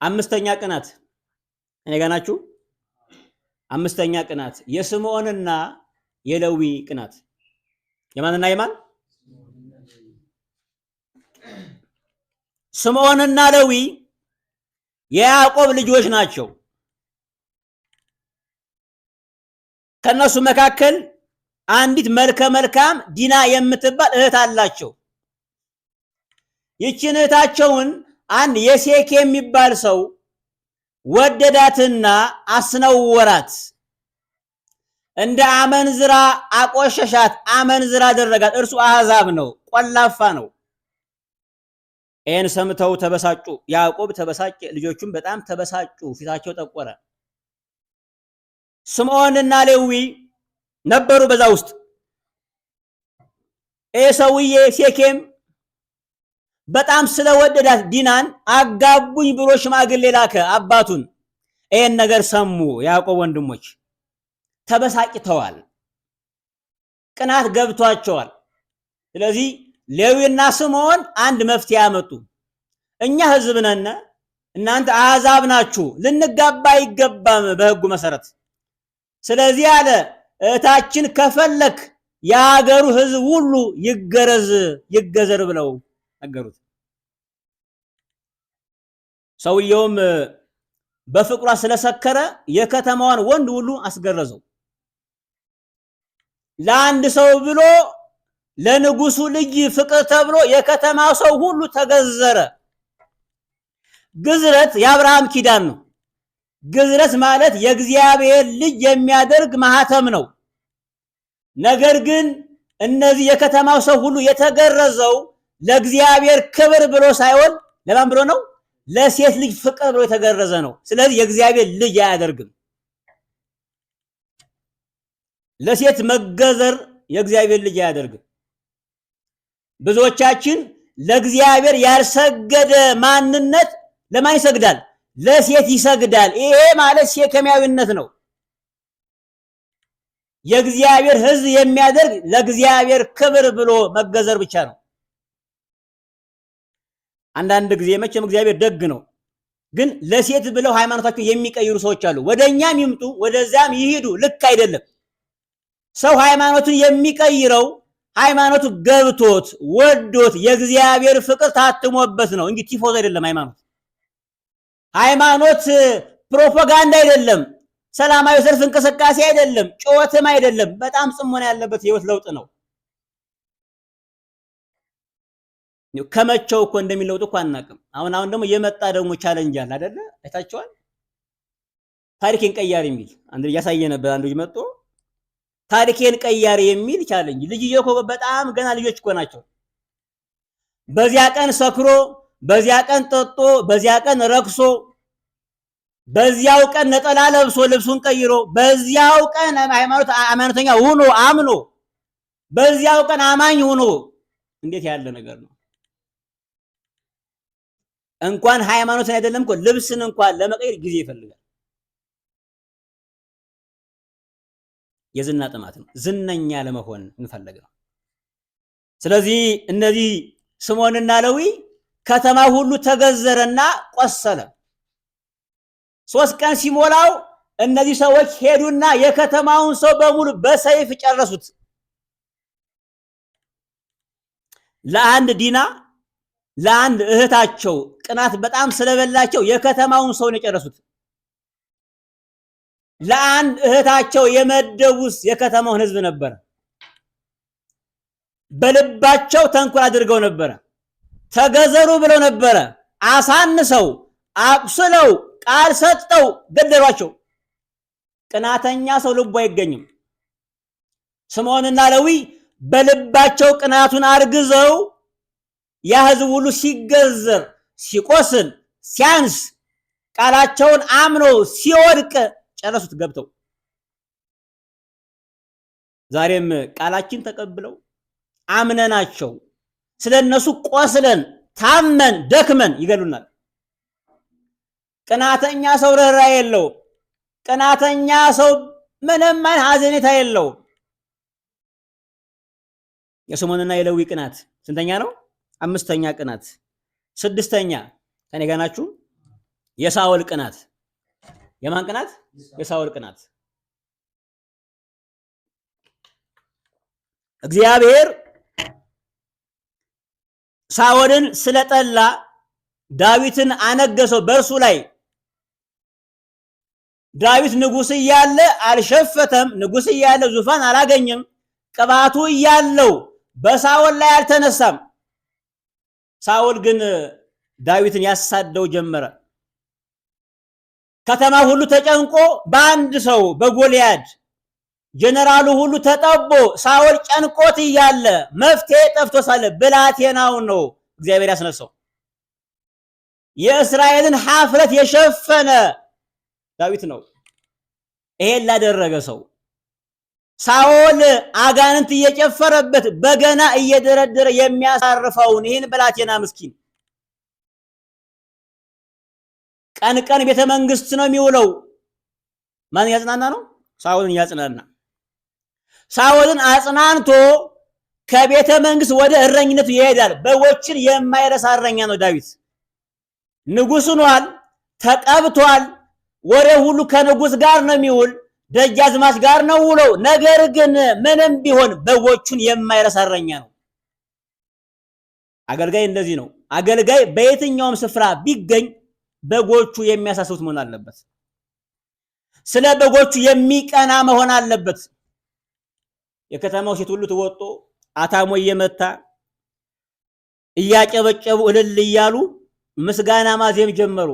A: አምስተኛ ቅናት እኔ ጋር ናችሁ? አምስተኛ ቅናት የስምዖንና የሌዊ ቅናት። የማንና የማን? ስምዖንና ሌዊ የያዕቆብ ልጆች ናቸው። ከነሱ መካከል አንዲት መልከ መልካም ዲና የምትባል እህት አላቸው። ይችን እህታቸውን አንድ የሴክ የሚባል ሰው ወደዳትና አስነወራት። እንደ አመንዝራ አቆሸሻት፣ አመንዝራ አደረጋት። እርሱ አሕዛብ ነው፣ ቆላፋ ነው። ይህን ሰምተው ተበሳጩ። ያዕቆብ ተበሳጨ፣ ልጆቹም በጣም ተበሳጩ፣ ፊታቸው ጠቆረ። ስምዖንና ሌዊ ነበሩ በዛ ውስጥ። ይህ ሰውዬ ሴኬም በጣም ስለወደዳት ዲናን አጋቡኝ ብሎ ሽማግሌ ላከ አባቱን። ይህን ነገር ሰሙ ያዕቆብ ወንድሞች፣ ተበሳጭተዋል፣ ቅናት ገብቷቸዋል። ስለዚህ ሌዊና ስምዖን አንድ መፍትሄ ያመጡ። እኛ ሕዝብ ነን፣ እናንተ አሕዛብ ናችሁ፣ ልንጋባ አይገባም በሕጉ መሰረት። ስለዚህ አለ እህታችን ከፈለክ የሀገሩ ሕዝብ ሁሉ ይገዘር ብለው ነገሩት። ሰውየውም በፍቅሯ ስለሰከረ የከተማዋን ወንድ ሁሉ አስገረዘው። ለአንድ ሰው ብሎ ለንጉሱ ልጅ ፍቅር ተብሎ የከተማው ሰው ሁሉ ተገዘረ። ግዝረት የአብርሃም ኪዳን ነው። ግዝረት ማለት የእግዚአብሔር ልጅ የሚያደርግ ማህተም ነው። ነገር ግን እነዚህ የከተማው ሰው ሁሉ የተገረዘው ለእግዚአብሔር ክብር ብሎ ሳይሆን ለማን ብሎ ነው? ለሴት ልጅ ፍቅር ብሎ የተገረዘ ነው። ስለዚህ የእግዚአብሔር ልጅ አያደርግም። ለሴት መገዘር የእግዚአብሔር ልጅ አያደርግም። ብዙዎቻችን ለእግዚአብሔር ያልሰገደ ማንነት ለማን ይሰግዳል? ለሴት ይሰግዳል። ይሄ ማለት ሴኬማዊነት ነው። የእግዚአብሔር ሕዝብ የሚያደርግ ለእግዚአብሔር ክብር ብሎ መገዘር ብቻ ነው። አንዳንድ ጊዜ መቼም እግዚአብሔር ደግ ነው፣ ግን ለሴት ብለው ሃይማኖታቸው የሚቀይሩ ሰዎች አሉ። ወደኛም ይምጡ ወደዛም ይሄዱ፣ ልክ አይደለም። ሰው ሃይማኖቱን የሚቀይረው ሃይማኖቱ ገብቶት ወዶት የእግዚአብሔር ፍቅር ታትሞበት ነው እንጂ ቲፎዝ አይደለም። ሃይማኖት ፕሮፓጋንዳ አይደለም፣ ሰላማዊ ሰልፍ እንቅስቃሴ አይደለም፣ ጩኸትም አይደለም። በጣም ጽሞና ያለበት ህይወት ለውጥ ነው። ከመቸው እኮ እንደሚለውጥ እኮ አናውቅም። አሁን ደግሞ የመጣ ደግሞ ቻሌንጅ አለ አይደለ? አይታችኋል። ታሪኬን ቀያሪ የሚል አንድ ልጅ ያሳየ ነበር። አንዱ ልጅ መጥቶ ታሪኬን ቀያሪ የሚል ቻሌንጅ። ልጅየው እኮ በጣም ገና ልጆች እኮ ናቸው። በዚያ ቀን ሰክሮ፣ በዚያ ቀን ጠጦ፣ በዚያ ቀን ረክሶ፣ በዚያው ቀን ነጠላ ለብሶ ልብሱን ቀይሮ፣ በዚያው ቀን ሃይማኖተኛ ሆኖ አምኖ፣ በዚያው ቀን አማኝ ሆኖ እንዴት ያለ ነገር ነው! እንኳን ሃይማኖትን አይደለም እኮ ልብስን እንኳን ለመቀየር ጊዜ ይፈልጋል። የዝና ጥማት ነው። ዝነኛ ለመሆን እንፈልግ ነው። ስለዚህ እነዚህ ስምዖንና ሌዊ ከተማ ሁሉ ተገዘረና ቆሰለ። 3 ቀን ሲሞላው እነዚህ ሰዎች ሄዱና የከተማውን ሰው በሙሉ በሰይፍ ጨረሱት። ለአንድ ዲና ለአንድ እህታቸው ቅናት በጣም ስለበላቸው የከተማውን ሰው ነው የጨረሱት። ለአንድ እህታቸው የመደቡት የከተማውን ሕዝብ ነበር። በልባቸው ተንኮል አድርገው ነበር። ተገዘሩ ብለው ነበር። አሳንሰው አቁስለው ቃል ሰጠው ገደሏቸው። ቅናተኛ ሰው ልቡ አይገኝም። ስምዖንና ሌዊ በልባቸው ቅናቱን አርግዘው ያ ሕዝብ ሁሉ ሲገዘር ሲቆስል ሲያንስ ቃላቸውን አምኖ ሲወድቅ ጨረሱት ገብተው። ዛሬም ቃላችን ተቀብለው አምነናቸው ስለነሱ ቆስለን ታመን ደክመን ይገሉናል። ቅናተኛ ሰው ርህራሄ የለውም። ቅናተኛ ሰው ምንም አይነት ሐዘኔታ የለውም። የስምዖንና የሌዊ ቅናት ስንተኛ ነው? 5ኛ ቅናት። 6ኛ ከኔ ጋር ናችሁ? የሳኦል ቅናት። የማን ቅናት? የሳኦል ቅናት። እግዚአብሔር ሳኦልን ስለጠላ ዳዊትን አነገሰው በእርሱ ላይ። ዳዊት ንጉስ እያለ አልሸፈተም። ንጉስ እያለ ዙፋን አላገኘም። ቅባቱ እያለው በሳኦል ላይ አልተነሳም። ሳኦል ግን ዳዊትን ያሳደው ጀመረ። ከተማ ሁሉ ተጨንቆ በአንድ ሰው በጎልያድ ጀነራሉ ሁሉ ተጠቦ ሳኦል ጨንቆት እያለ መፍትሄ ጠፍቶ ሳለ ብላቴናው ነው እግዚአብሔር ያስነሳው። የእስራኤልን ሐፍረት የሸፈነ ዳዊት ነው። ይሄን ላደረገ ሰው ሳኦል አጋንንት እየጨፈረበት በገና እየደረደረ የሚያሳርፈውን ይህን ብላቴና ምስኪን ቀን ቀን ቤተ መንግስት ነው የሚውለው። ማን ያጽናና ነው? ሳኦልን ያጽናና። ሳኦልን አጽናንቶ ከቤተ መንግስት ወደ እረኝነቱ ይሄዳል። በጎችን የማይረሳ እረኛ ነው ዳዊት። ንጉስ ሆኗል፣ ተቀብቷል። ወሬ ሁሉ ከንጉስ ጋር ነው የሚውል፣ ደጃዝማች ጋር ነው ውለው። ነገር ግን ምንም ቢሆን በጎቹን የማይረሳ እረኛ ነው። አገልጋይ እንደዚህ ነው። አገልጋይ በየትኛውም ስፍራ ቢገኝ በጎቹ የሚያሳስቡት መሆን አለበት። ስለ በጎቹ የሚቀና መሆን አለበት። የከተማው ሴት ሁሉ ተወጦ አታሞ እየመታ እያጨበጨቡ እልል እያሉ ምስጋና ማዜም ጀመሩ።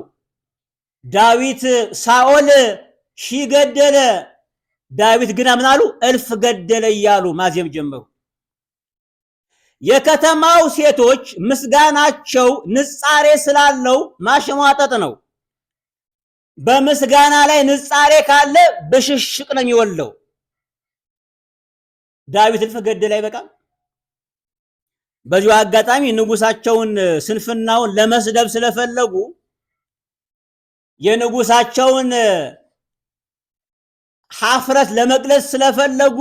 A: ዳዊት ሳኦል ሺህ ገደለ፣ ዳዊት ግን ምን አሉ? 1000 ገደለ እያሉ ማዜም ጀመሩ። የከተማው ሴቶች ምስጋናቸው ንጻሬ ስላለው ማሸሟጠጥ ነው። በምስጋና ላይ ንጻሬ ካለ በሽሽቅ ነው የሚወለው። ዳዊት 1000 ገደለ አይበቃም? በዚሁ አጋጣሚ ንጉሳቸውን ስንፍናውን ለመስደብ ስለፈለጉ የንጉሳቸውን ሐፍረት ለመግለጽ ስለፈለጉ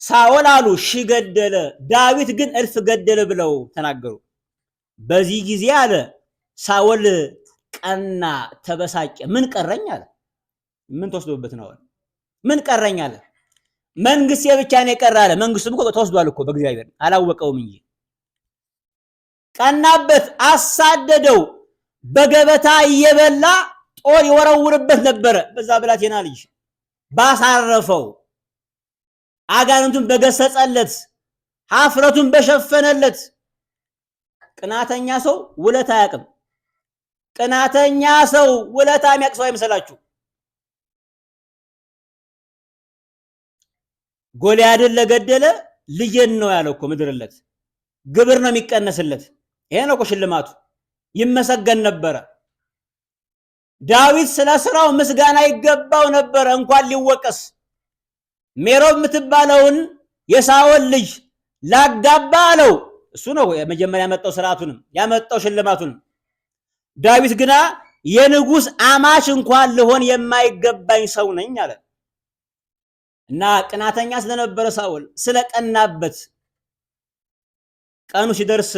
A: ሳኦል አሉ 1000 ገደለ፣ ዳዊት ግን 1000 ገደለ ብለው ተናገሩ። በዚህ ጊዜ አለ ሳኦል ቀና፣ ተበሳጨ። ምን ቀረኝ አለ። ምን ተወስዶበት ነው? ምን ቀረኝ አለ። መንግስት የብቻ ነው የቀረ አለ። መንግስቱም እኮ ተወስዷል እኮ በእግዚአብሔር አላወቀውም እንጂ። ቀናበት፣ አሳደደው። በገበታ እየበላ ጦር ይወረውርበት ነበረ። በዛ ብላቴና ልጅ ባሳረፈው፣ አጋንንቱን በገሰጸለት፣ ሐፍረቱን በሸፈነለት። ቅናተኛ ሰው ውለታ አያውቅም። ቅናተኛ ሰው ውለታ የሚያውቅ ሰው አይመስላችሁ። ጎልያድን ለገደለ ልጅን ነው ያለው እኮ ምድርለት፣ ግብር ነው የሚቀነስለት። ይሄ ነው እኮ ሽልማቱ። ይመሰገን ነበረ። ዳዊት ስለ ስራው ምስጋና ይገባው ነበረ፣ እንኳን ሊወቀስ። ሜሮብ የምትባለውን የሳኦል ልጅ ላጋባ አለው። እሱ ነው የመጀመሪያ ያመጣው ስርዓቱንም ያመጣው ሽልማቱንም። ዳዊት ግና የንጉሥ አማች እንኳን ልሆን የማይገባኝ ሰው ነኝ አለ እና ቅናተኛ ስለነበረ ሳኦል ስለቀናበት ቀኑ ሲደርስ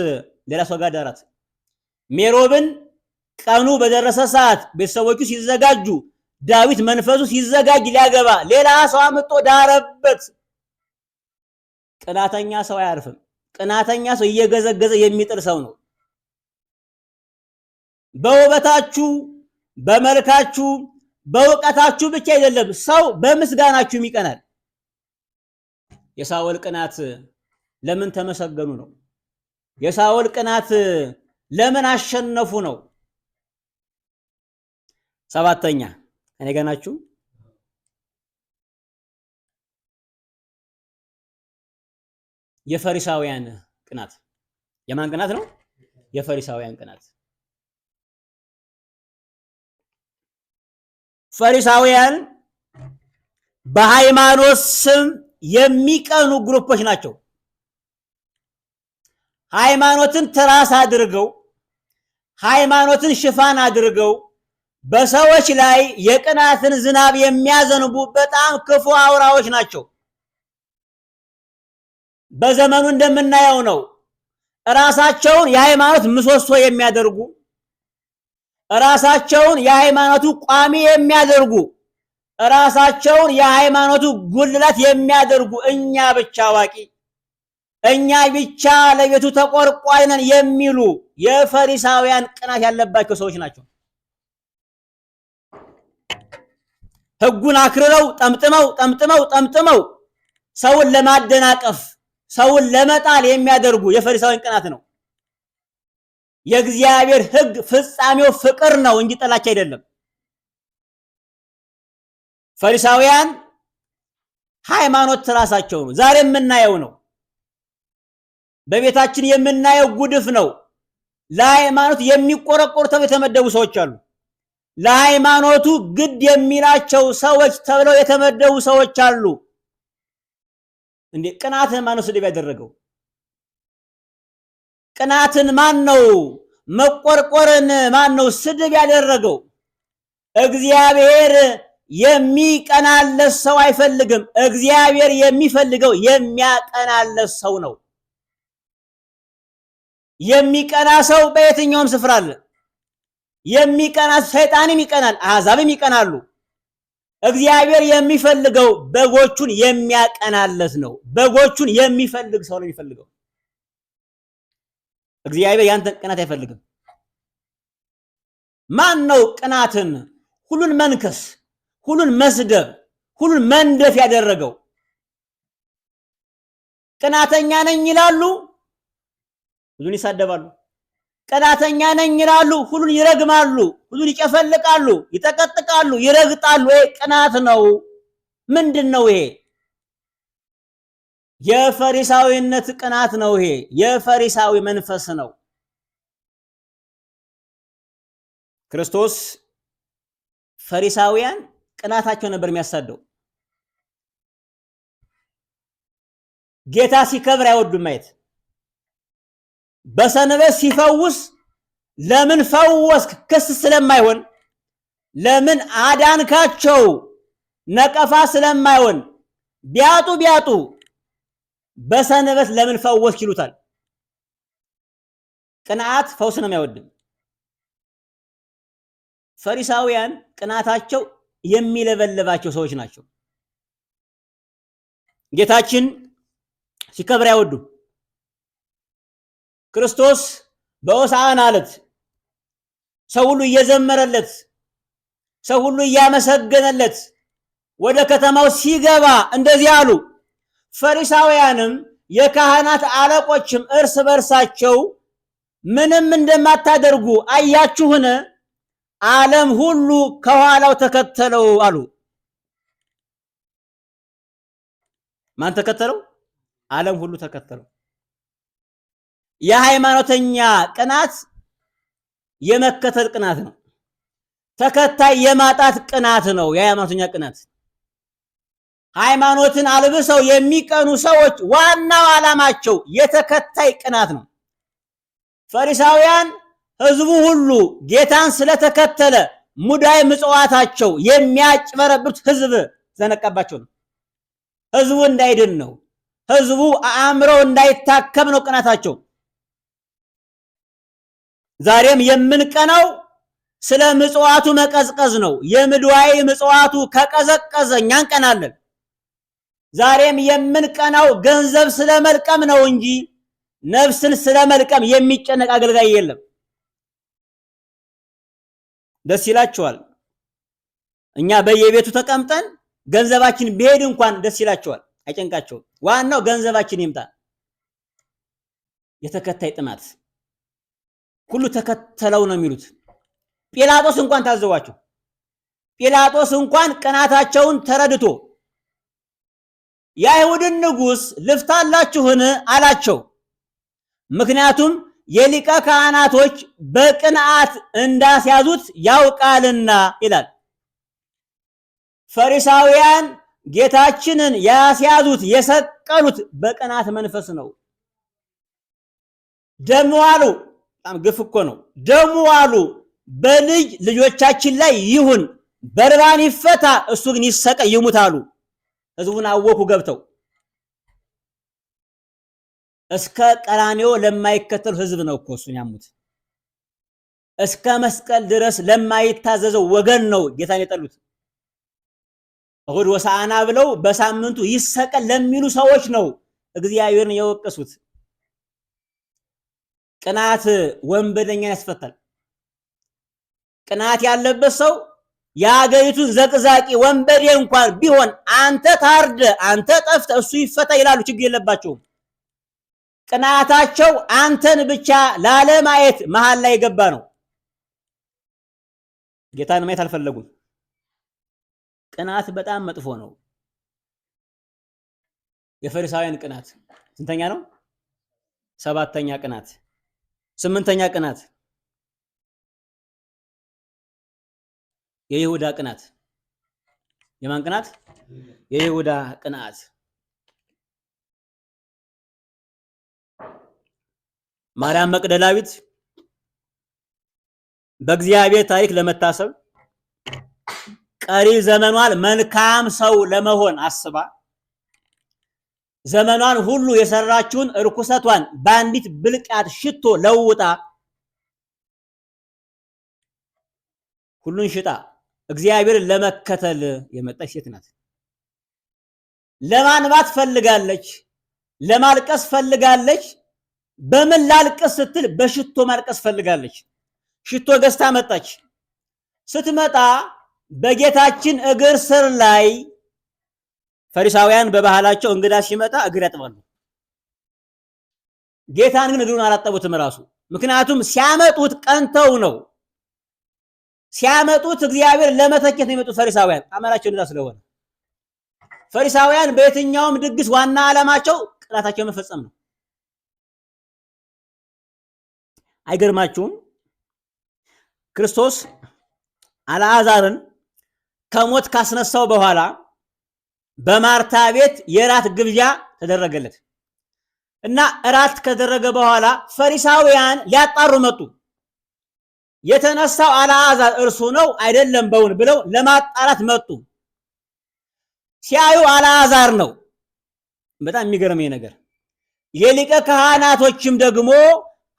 A: ሌላ ሰው ጋር ዳራት። ሜሮብን ቀኑ በደረሰ ሰዓት ቤተሰቦቹ ሲዘጋጁ ዳዊት መንፈሱ ሲዘጋጅ ሊያገባ ሌላ ሰው አምጥቶ ዳረበት። ቅናተኛ ሰው አያርፍም። ቅናተኛ ሰው እየገዘገዘ የሚጥል ሰው ነው። በውበታችሁ፣ በመልካችሁ፣ በእውቀታችሁ ብቻ አይደለም ሰው በምስጋናችሁም ይቀናል። የሳኦል ቅናት ለምን ተመሰገኑ ነው? የሳኦል ቅናት ለምን አሸነፉ ነው? ሰባተኛ እኔ ጋር ናችሁ። የፈሪሳውያን ቅናት። የማን ቅናት ነው? የፈሪሳውያን ቅናት። ፈሪሳውያን በሃይማኖት ስም የሚቀኑ ግሩፖች ናቸው። ሃይማኖትን ትራስ አድርገው ሃይማኖትን ሽፋን አድርገው በሰዎች ላይ የቅናትን ዝናብ የሚያዘንቡ በጣም ክፉ አውራዎች ናቸው። በዘመኑ እንደምናየው ነው። ራሳቸውን የሃይማኖት ምሰሶ የሚያደርጉ ራሳቸውን የሃይማኖቱ ቋሚ የሚያደርጉ ራሳቸውን የሃይማኖቱ ጉልላት የሚያደርጉ እኛ ብቻ አዋቂ እኛ ብቻ ለቤቱ ተቆርቋሪ ነን የሚሉ የፈሪሳውያን ቅናት ያለባቸው ሰዎች ናቸው። ሕጉን አክርረው ጠምጥመው ሰውን ለማደናቀፍ ሰውን ለመጣል የሚያደርጉ የፈሪሳውያን ቅናት ነው። የእግዚአብሔር ሕግ ፍጻሜው ፍቅር ነው እንጂ ጥላቻ አይደለም። ፈሪሳውያን ሃይማኖት ራሳቸው ነው። ዛሬ የምናየው ነው። በቤታችን የምናየው ጉድፍ ነው። ለሃይማኖት የሚቆረቆሩ ተብለው የተመደቡ ሰዎች አሉ። ለሃይማኖቱ ግድ የሚላቸው ሰዎች ተብለው የተመደቡ ሰዎች አሉ። እንዴ ቅናትን ማን ነው ስድብ ያደረገው? ቅናትን ማን ነው? መቆርቆርን ማን ነው ስድብ ያደረገው? እግዚአብሔር የሚቀናለት ሰው አይፈልግም። እግዚአብሔር የሚፈልገው የሚያቀናለት ሰው ነው። የሚቀና ሰው በየትኛውም ስፍራ አለ። የሚቀና ሰይጣንም ይቀናል፣ አሕዛብም ይቀናሉ። እግዚአብሔር የሚፈልገው በጎቹን የሚያቀናለት ነው። በጎቹን የሚፈልግ ሰው ነው የሚፈልገው። እግዚአብሔር ያንተን ቅናት አይፈልግም። ማን ነው ቅናትን ሁሉን መንከስ፣ ሁሉን መስደብ፣ ሁሉን መንደፍ ያደረገው? ቅናተኛ ነኝ ይላሉ፣ ሁሉን ይሳደባሉ። ቅናተኛ ነኝ ይላሉ፣ ሁሉን ይረግማሉ፣ ሁሉን ይጨፈልቃሉ፣ ይጠቀጥቃሉ፣ ይረግጣሉ። ይሄ ቅናት ነው። ምንድነው ይሄ? የፈሪሳዊነት ቅናት ነው። ይሄ የፈሪሳዊ መንፈስ ነው። ክርስቶስ ፈሪሳውያን ቅናታቸው ነበር የሚያሳደው። ጌታ ሲከብር አይወዱም ማየት። በሰንበት ሲፈውስ ለምን ፈወስክ ክስ ስለማይሆን፣ ለምን አዳንካቸው ነቀፋ ስለማይሆን፣ ቢያጡ በሰንበት ለምን ፈወስክ ይሉታል። ቅንዓት ፈውስንም አይወድም። ፈሪሳውያን ቅናታቸው የሚለበለባቸው ሰዎች ናቸው። ጌታችን ሲከብር አይወዱም። ክርስቶስ በሆሳዕና ዕለት ሰው ሁሉ እየዘመረለት ሰው ሁሉ እያመሰገነለት ወደ ከተማው ሲገባ እንደዚህ አሉ። ፈሪሳውያንም የካህናት አለቆችም እርስ በርሳቸው ምንም እንደማታደርጉ አያችሁን? ዓለም ሁሉ ከኋላው ተከተለው አሉ። ማን ተከተለው? ዓለም ሁሉ ተከተለው። የሃይማኖተኛ ቅናት የመከተል ቅናት ነው። ተከታይ የማጣት ቅናት ነው የሃይማኖተኛ ቅናት። ሃይማኖትን አልብሰው የሚቀኑ ሰዎች ዋናው ዓላማቸው የተከታይ ቅናት ነው። ፈሪሳውያን ህዝቡ ሁሉ ጌታን ስለተከተለ ሙዳይ ምጽዋታቸው የሚያጭበረብሩት ህዝብ ዘነቀባቸው ነው። ህዝቡ እንዳይድን ነው። ህዝቡ አእምሮ እንዳይታከም ነው ቅናታቸው። ዛሬም የምንቀናው ስለ ምጽዋቱ መቀዝቀዝ ነው። የምድዋይ ምጽዋቱ ከቀዘቀዘ እኛ እንቀናለን። ዛሬም የምንቀናው ገንዘብ ስለመልቀም ነው እንጂ ነፍስን ስለመልቀም የሚጨነቅ አገልጋይ የለም። ደስ ይላቸዋል። እኛ በየቤቱ ተቀምጠን ገንዘባችን ቢሄድ እንኳን ደስ ይላቸዋል፣ አይጨንቃቸውም። ዋናው ገንዘባችን ይምጣ። የተከታይ ጥማት ሁሉ ተከተለው ነው የሚሉት። ጲላጦስ እንኳን ታዘዋቸው። ጲላጦስ እንኳን ቅናታቸውን ተረድቶ የአይሁድን ንጉሥ ልፍታላችሁን አላቸው። ምክንያቱም የሊቀ ካህናቶች በቅንዓት እንዳስያዙት ያውቃልና ይላል። ፈሪሳውያን ጌታችንን ያስያዙት የሰቀሉት በቅናት መንፈስ ነው። ደሙ አሉ፣ በጣም ግፍ እኮ ነው። ደሙ አሉ በልጅ ልጆቻችን ላይ ይሁን፣ በርባን ይፈታ፣ እሱ ግን ይሰቀል ይሙት አሉ። ህዝቡን አወኩ ገብተው። እስከ ቀራንዮ ለማይከተሉ ህዝብ ነው እኮ እሱን ያሙት። እስከ መስቀል ድረስ ለማይታዘዘው ወገን ነው ጌታን የጠሉት። እሁድ ወሳአና ብለው በሳምንቱ ይሰቀል ለሚሉ ሰዎች ነው እግዚአብሔርን የወቀሱት። ቅናት ወንበደኛን ያስፈታል። ቅናት ያለበት ሰው የአገሪቱን ዘቅዛቂ ወንበዴ እንኳን ቢሆን አንተ ታርደ አንተ ጠፍተ እሱ ይፈታ ይላሉ። ችግር የለባቸውም። ቅናታቸው አንተን ብቻ ላለማየት መሃል ላይ የገባ ነው። ጌታን ማየት አልፈለጉም። ቅናት በጣም መጥፎ ነው። የፈሪሳውያን ቅናት ስንተኛ ነው? 7ኛ ቅናት። 8ኛ ቅናት የይሁዳ ቅናት። የማን ቅናት? የይሁዳ ቅናት። ማርያም መቅደላዊት በእግዚአብሔር ታሪክ ለመታሰብ ቀሪ ዘመኗን መልካም ሰው ለመሆን አስባ ዘመኗን ሁሉ የሰራችውን እርኩሰቷን በአንዲት ብልቃት ሽቶ ለውጣ ሁሉን ሽጣ እግዚአብሔርን ለመከተል የመጣች ሴት ናት። ለማንባት ፈልጋለች፣ ለማልቀስ ፈልጋለች። በምን ላልቀስ ስትል በሽቶ ማልቀስ ፈልጋለች። ሽቶ ገዝታ መጣች። ስትመጣ በጌታችን እግር ስር ላይ ፈሪሳውያን በባህላቸው እንግዳ ሲመጣ እግር ያጥባሉ። ጌታን ግን እግሩን አላጠቡትም ራሱ። ምክንያቱም ሲያመጡት ቀንተው ነው። ሲያመጡት እግዚአብሔር ለመተቸት ነው የመጡት ፈሪሳውያን። አመላቸው እንደዛ ስለሆነ ፈሪሳውያን በየትኛውም ድግስ ዋና ዓላማቸው ቅናታቸው መፈጸም ነው። አይገርማችሁም? ክርስቶስ አልዓዛርን ከሞት ካስነሳው በኋላ በማርታ ቤት የራት ግብዣ ተደረገለት እና እራት ከደረገ በኋላ ፈሪሳውያን ሊያጣሩ መጡ። የተነሳው አልዓዛር እርሱ ነው አይደለም በውን ብለው ለማጣራት መጡ። ሲያዩ አልዓዛር ነው። በጣም የሚገርመኝ ነገር የሊቀ ካህናቶችም ደግሞ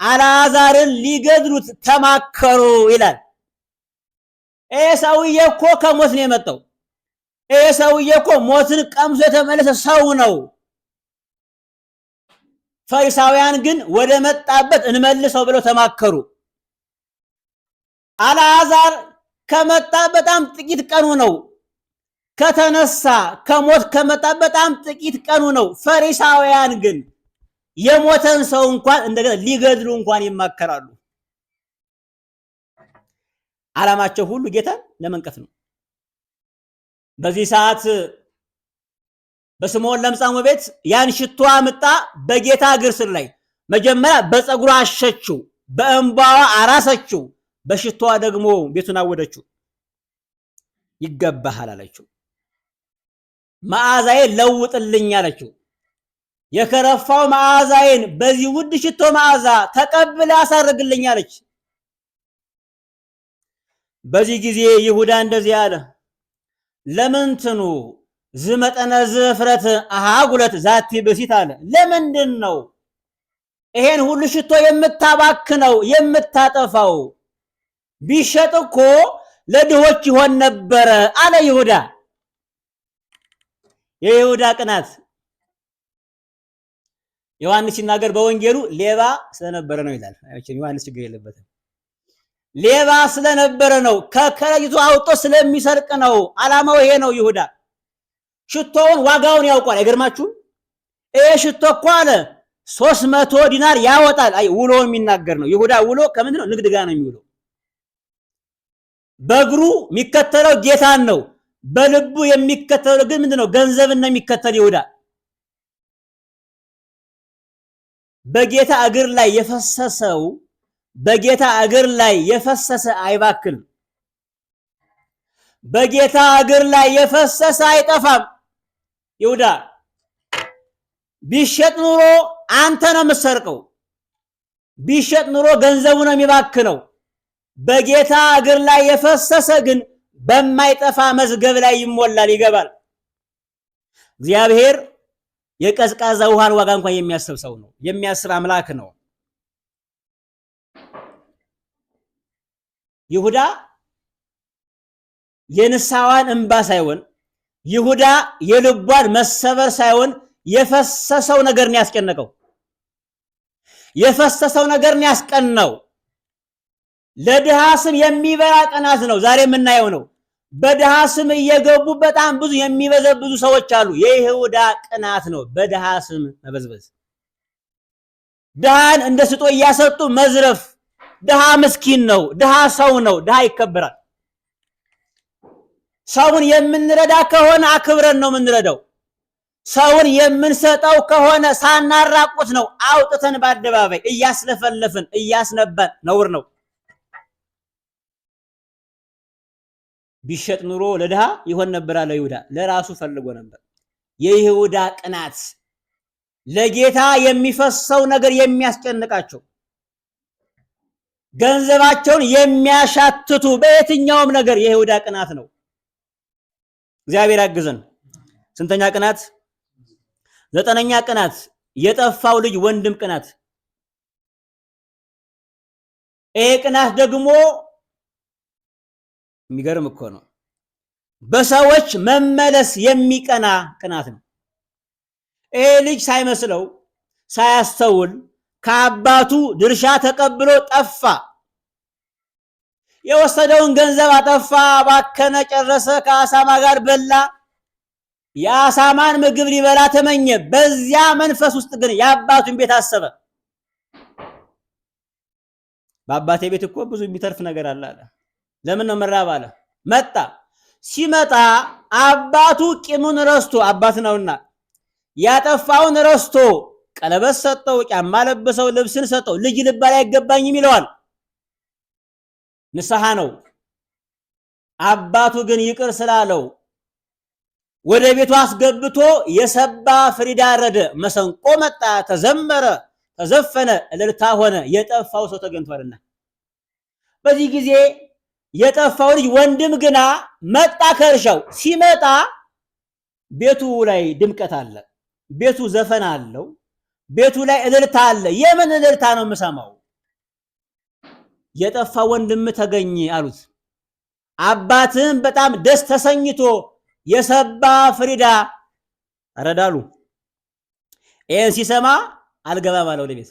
A: አልዓዛርን ሊገድሉት ተማከሩ ይላል። ሰውዬ እኮ ከሞት ነው የመጣው። ሰውዬ እኮ ሞትን ቀምሶ የተመለሰ ሰው ነው። ፈሪሳውያን ግን ወደ መጣበት እንመልሰው ብለው ተማከሩ። አልዓዛር ከመጣ በጣም ጥቂት ቀኑ ነው። ከተነሳ ከሞት ከመጣ በጣም ጥቂት ቀኑ ነው። ፈሪሳውያን ግን የሞተን ሰው እንኳን እንደገና ሊገድሉ እንኳን ይማከራሉ። ዓላማቸው ሁሉ ጌታን ለመንቀፍ ነው። በዚህ ሰዓት በስምዖን ለምጻሙ ቤት ያን ሽቶ አምጣ በጌታ እግር ስር ላይ መጀመሪያ በፀጉሯ አሸችው፣ በእንባዋ አራሰችው፣ በሽቶዋ ደግሞ ቤቱን አወደችው። ይገባሃል አለችው። መዓዛዬን ለውጥልኝ አለችው። የከረፋው መዓዛዬን በዚህ ውድ ሽቶ መዓዛ ተቀብለ አሳርግልኝ አለች። በዚህ ጊዜ ይሁዳ እንደዚህ አለ፣ ለምንትኑ ዝመጠነ ዝፍረት አሃጉለት ዛቲ ብእሲት አለ። ለምንድን ነው ይሄን ሁሉ ሽቶ የምታባክነው የምታጠፋው? ቢሸጥ እኮ ለድሆች ይሆን ነበረ አለ ይሁዳ። የይሁዳ ቅናት ዮሐንስ ሲናገር በወንጌሉ ሌባ ስለነበረ ነው ይላል። ዮሐንስ ችግር የለበትም። ሌባ ስለነበረ ነው፣ ከከረጢቱ አውጥቶ ስለሚሰርቅ ነው። ዓላማው ይሄ ነው። ይሁዳ ሽቶውን ዋጋውን ያውቋል። አይገርማችሁም? ይሄ ሽቶ እኮ አለ 300 ዲናር ያወጣል። አይ ውሎ የሚናገር ነው። ይሁዳ ውሎ ከምንድን ነው? ንግድ ጋር ነው የሚውለው። በእግሩ የሚከተለው ጌታን ነው። በልቡ የሚከተለው ግን ምንድነው? ገንዘብን ነው የሚከተል ይሁዳ። በጌታ እግር ላይ የፈሰሰው በጌታ እግር ላይ የፈሰሰ አይባክንም። በጌታ እግር ላይ የፈሰሰ አይጠፋም። ይሁዳ ቢሸጥ ኑሮ አንተ ነው የምትሰርቀው። ቢሸጥ ኑሮ ገንዘቡ ነው የሚባክነው። በጌታ እግር ላይ የፈሰሰ ግን በማይጠፋ መዝገብ ላይ ይሞላል፣ ይገባል። እግዚአብሔር የቀዝቃዛ ውሃን ዋጋ እንኳን የሚያስብ ሰው ነው፣ የሚያስብ አምላክ ነው። ይሁዳ የንስሐዋን እንባ ሳይሆን ይሁዳ የልቧን መሰበር ሳይሆን የፈሰሰው ነገር ነው ያስጨነቀው። የፈሰሰው ነገር ነው ያስቀናው። ለድሃ ስም የሚበራ ቅናት ነው ዛሬ የምናየው ነው። በድሃ ስም እየገቡ በጣም ብዙ የሚበዘብዙ ሰዎች አሉ። የይሁዳ ቅናት ነው በድሃ ስም መበዝበዝ። ድሃን እንደ ስጦ እያሰጡ መዝረፍ። ድሃ ምስኪን ነው፣ ድሃ ሰው ነው፣ ድሃ ይከበራል። ሰውን የምንረዳ ከሆነ አክብረን ነው የምንረዳው። ሰውን የምንሰጠው ከሆነ ሳናራቁት ነው፣ አውጥተን በአደባባይ እያስለፈለፍን እያስነባን ነውር ነው። ቢሸጥ ኑሮ ለድሃ ይሆን ነበር አለ ይሁዳ። ለራሱ ፈልጎ ነበር። የይሁዳ ቅናት ለጌታ የሚፈሰው ነገር የሚያስጨንቃቸው፣ ገንዘባቸውን የሚያሻትቱ በየትኛውም ነገር የይሁዳ ቅናት ነው። እግዚአብሔር ያግዘን። ስንተኛ ቅናት? 9ኛ ቅናት፣ የጠፋው ልጅ ወንድም ቅናት። ይሄ ቅናት ደግሞ የሚገርም እኮ ነው። በሰዎች መመለስ የሚቀና ቅናት ነው። ይሄ ልጅ ሳይመስለው ሳያስተውል ከአባቱ ድርሻ ተቀብሎ ጠፋ። የወሰደውን ገንዘብ አጠፋ፣ ባከነ፣ ጨረሰ፣ ከአሳማ ጋር በላ። የአሳማን ምግብ ሊበላ ተመኘ። በዚያ መንፈስ ውስጥ ግን የአባቱን ቤት አሰበ። በአባቴ ቤት እኮ ብዙ የሚተርፍ ነገር አለ አለ። ለምን ነው መራብ አለ። መጣ። ሲመጣ አባቱ ቂሙን ረስቶ፣ አባት ነውና ያጠፋውን ረስቶ ቀለበት ሰጠው፣ ጫማ ለበሰው፣ ልብስን ሰጠው። ልጅ ልባል አይገባኝም ይለዋል። ንስሐ ነው። አባቱ ግን ይቅር ስላለው ወደ ቤቱ አስገብቶ የሰባ ፍሪዳ አረደ። መሰንቆ መጣ፣ ተዘመረ፣ ተዘፈነ፣ እልልታ ሆነ። የጠፋው ሰው ተገኝቷልና በዚህ ጊዜ የጠፋው ልጅ ወንድም ግና መጣ ከእርሻው። ሲመጣ ቤቱ ላይ ድምቀት አለ፣ ቤቱ ዘፈን አለው፣ ቤቱ ላይ እልልታ አለ። የምን እልልታ ነው የምሰማው? የጠፋ ወንድም ተገኘ አሉት። አባትም በጣም ደስ ተሰኝቶ የሰባ ፍሪዳ አረዳሉ። ይሄን ሲሰማ አልገባም አለ ወደ ቤት።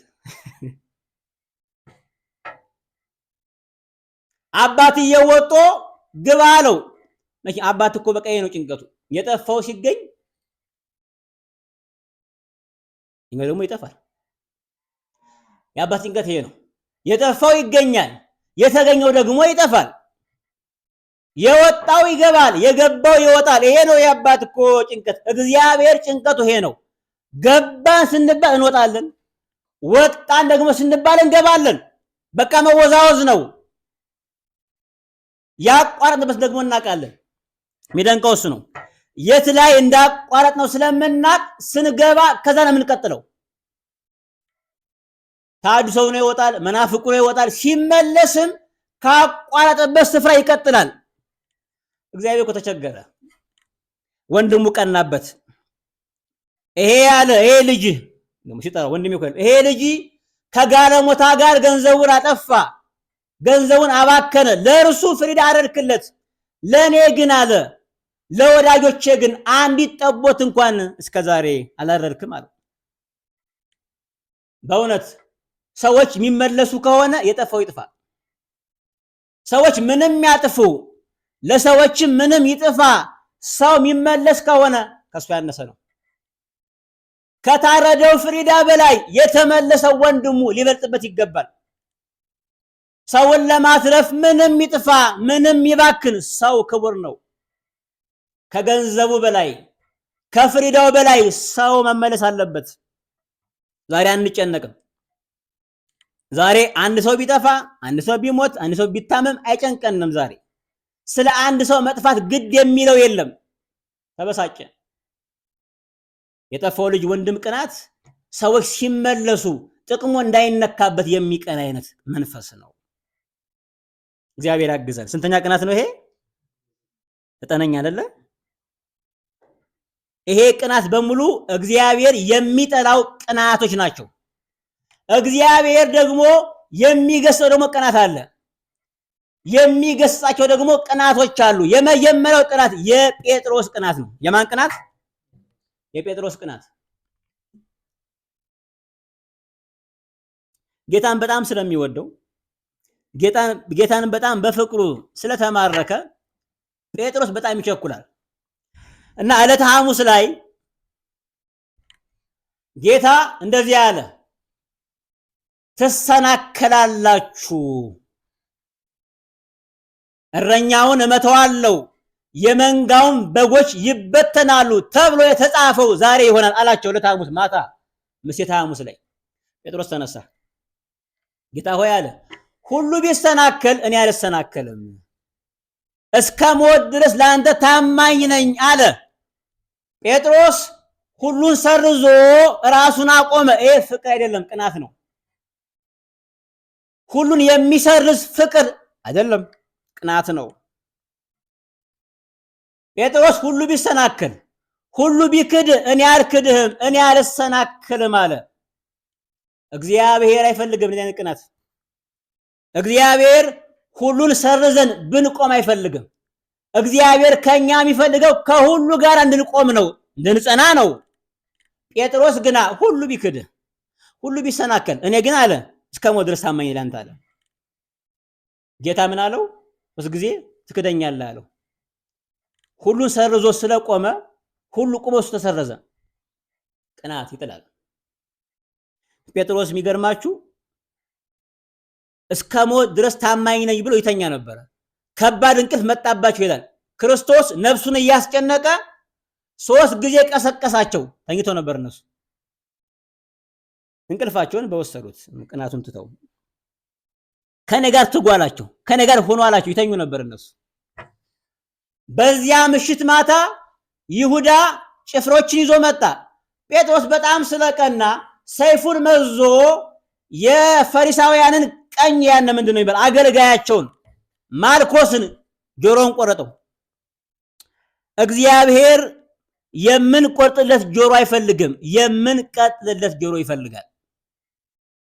A: አባትየው ወጦ ግባ አለው። አባት እኮ በቀይ ነው ጭንቀቱ። የጠፋው ሲገኝ እኛ ደግሞ ይጠፋል። የአባት ጭንቀት ይሄ ነው። የጠፋው ይገኛል፣ የተገኘው ደግሞ ይጠፋል። የወጣው ይገባል፣ የገባው ይወጣል። ይሄ ነው የአባት እኮ ጭንቀት። እግዚአብሔር ጭንቀቱ ይሄ ነው። ገባን ስንባል እንወጣለን፣ ወጣን ደግሞ ስንባል እንገባለን። በቃ መወዛወዝ ነው። ያቋረጥንበት ደግሞ እናውቃለን። የሚደንቀው እሱ ነው። የት ላይ እንዳቋረጥ ነው ስለምናቅ ስንገባ ከዛ ነው የምንቀጥለው። ታድሶ ነው ይወጣል፣ መናፍቁ ነው ይወጣል። ሲመለስም ካቋረጠበት ስፍራ ይቀጥላል። እግዚአብሔር እኮ ተቸገረ። ወንድሙ ቀናበት። ይሄ ያለ ይሄ ልጅ ሲጠራ ወንድሜ እኮ ይሄ ልጅ ከጋለሞታ ጋር ገንዘቡን አጠፋ፣ ገንዘቡን አባከነ፣ ለእርሱ ፍሪዳ አደረክለት፣ ለእኔ ግን አለ ለወዳጆቼ ግን አንዲት ጠቦት እንኳን እስከዛሬ አላረድክም አለ። በእውነት ሰዎች የሚመለሱ ከሆነ የጠፋው ይጥፋ። ሰዎች ምንም ያጥፉ፣ ለሰዎችም ምንም ይጥፋ፣ ሰው የሚመለስ ከሆነ ከሱ ያነሰ ነው። ከታረደው ፍሪዳ በላይ የተመለሰው ወንድሙ ሊበልጥበት ይገባል። ሰውን ለማትረፍ ምንም ይጥፋ፣ ምንም ይባክን፣ ሰው ክቡር ነው። ከገንዘቡ በላይ ከፍሪዳው በላይ ሰው መመለስ አለበት። ዛሬ አንጨነቅም። ዛሬ አንድ ሰው ቢጠፋ፣ አንድ ሰው ቢሞት፣ አንድ ሰው ቢታመም አይጨንቀንም። ዛሬ ስለ አንድ ሰው መጥፋት ግድ የሚለው የለም። ተበሳጨ። የጠፋው ልጅ ወንድም ቅናት ሰዎች ሲመለሱ ጥቅሙ እንዳይነካበት የሚቀና አይነት መንፈስ ነው። እግዚአብሔር ያግዛል። ስንተኛ ቅናት ነው ይሄ? 9ኛ አይደለ? ይሄ ቅናት በሙሉ እግዚአብሔር የሚጠላው ቅናቶች ናቸው። እግዚአብሔር ደግሞ የሚገስጸው ደግሞ ቅናት አለ። የሚገስጻቸው ደግሞ ቅናቶች አሉ። የመጀመሪያው ቅናት የጴጥሮስ ቅናት ነው። የማን ቅናት? የጴጥሮስ ቅናት። ጌታን በጣም ስለሚወደው ጌታን በጣም በፍቅሩ ስለተማረከ ጴጥሮስ በጣም ይቸኩላል እና ዕለተ ሐሙስ ላይ ጌታ እንደዚህ አለ፣ ትሰናከላላችሁ፣ እረኛውን እመተዋለሁ፣ የመንጋውን በጎች ይበተናሉ ተብሎ የተጻፈው ዛሬ ይሆናል አላቸው። ዕለተ ሐሙስ ማታ ምሴተ ሐሙስ ላይ ጴጥሮስ ተነሳ። ጌታ ሆይ አለ፣ ሁሉ ቢሰናከል እኔ አልሰናከልም፣ እስከ ሞት ድረስ ለአንተ ታማኝ ነኝ አለ። ጴጥሮስ ሁሉን ሰርዞ ራሱን አቆመ። ይሄ ፍቅር አይደለም፣ ቅናት ነው። ሁሉን የሚሰርዝ ፍቅር አይደለም፣ ቅናት ነው። ጴጥሮስ ሁሉ ቢሰናከል ሁሉ ቢክድ እኔ አልክድህም፣ እኔ አልሰናከልም አለ። እግዚአብሔር አይፈልግም እንደዚህ አይነት ቅናት። እግዚአብሔር ሁሉን ሰርዘን ብንቆም አይፈልግም። እግዚአብሔር ከኛ የሚፈልገው ከሁሉ ጋር እንድንቆም ነው፣ እንድንጸና ነው። ጴጥሮስ ግና ሁሉ ቢክድ ሁሉ ቢሰናከል እኔ ግን አለ እስከ ሞት ድረስ ታማኝ ነኝ አለ። ጌታ ምን አለው? በዚህ ጊዜ ትክደኛለህ አለው። ሁሉን ሰርዞ ስለቆመ ሁሉ ቁሞ ተሰረዘ። ቅናት ይጥላል። ጴጥሮስ የሚገርማችሁ እስከ ሞት ድረስ ታማኝ ነኝ ብሎ ይተኛ ነበር። ከባድ እንቅልፍ መጣባቸው ይላል። ክርስቶስ ነፍሱን እያስጨነቀ 3 ጊዜ ቀሰቀሳቸው። ተኝቶ ነበር። እነሱ እንቅልፋቸውን በወሰዱት ቅናቱን ትተው ከኔ ጋር ትጓላቸው፣ ከኔ ጋር ሆኖ አላቸው። ይተኙ ነበር እነሱ። በዚያ ምሽት ማታ ይሁዳ ጭፍሮችን ይዞ መጣ። ጴጥሮስ በጣም ስለቀና ሰይፉን መዞ የፈሪሳውያንን ቀኝ ያነ ምንድነው ይባል አገልጋያቸውን ማልኮስን ጆሮን ቆረጠው። እግዚአብሔር የምንቆርጥለት ጆሮ አይፈልግም፣ የምንቀጥልለት ጆሮ ይፈልጋል።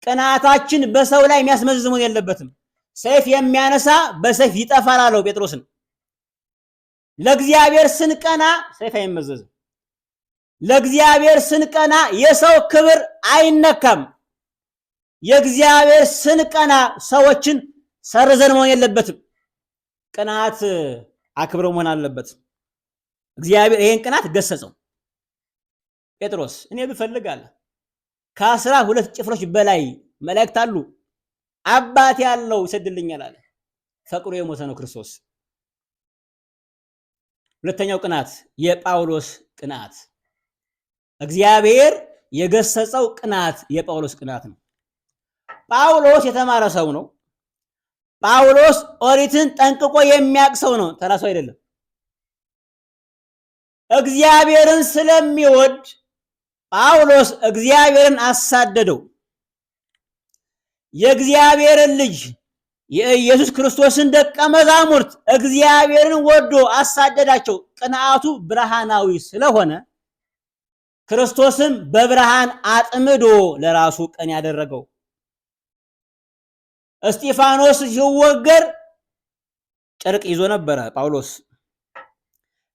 A: ቅናታችን በሰው ላይ የሚያስመዝሙን የለበትም። ሰይፍ የሚያነሳ በሰይፍ ይጠፋል አለው ጴጥሮስን። ለእግዚአብሔር ስንቀና ሰይፍ አይመዘዝም። ለእግዚአብሔር ስንቀና የሰው ክብር አይነካም። የእግዚአብሔር ስንቀና ሰዎችን ሰርዘን መሆን የለበትም። ቅናት አክብረው መሆን አለበት። እግዚአብሔር ይሄን ቅናት ገሰጸው። ጴጥሮስ እኔ ብፈልግ አለ ከ12 ጭፍሮች በላይ መላእክት አሉ፣ አባት ያለው ይሰድልኛል አለ። ፈቅሮ የሞተ ነው ክርስቶስ። ሁለተኛው ቅናት የጳውሎስ ቅናት። እግዚአብሔር የገሰጸው ቅናት የጳውሎስ ቅናት ነው። ጳውሎስ የተማረ ሰው ነው። ጳውሎስ ኦሪትን ጠንቅቆ የሚያውቅ ሰው ነው። ተራ ሰው አይደለም። እግዚአብሔርን ስለሚወድ ጳውሎስ እግዚአብሔርን አሳደደው። የእግዚአብሔርን ልጅ የኢየሱስ ክርስቶስን ደቀ መዛሙርት እግዚአብሔርን ወዶ አሳደዳቸው። ቅንዓቱ ብርሃናዊ ስለሆነ ክርስቶስም በብርሃን አጥምዶ ለራሱ ቀን ያደረገው። እስጢፋኖስ ሲወገር ጨርቅ ይዞ ነበረ ጳውሎስ።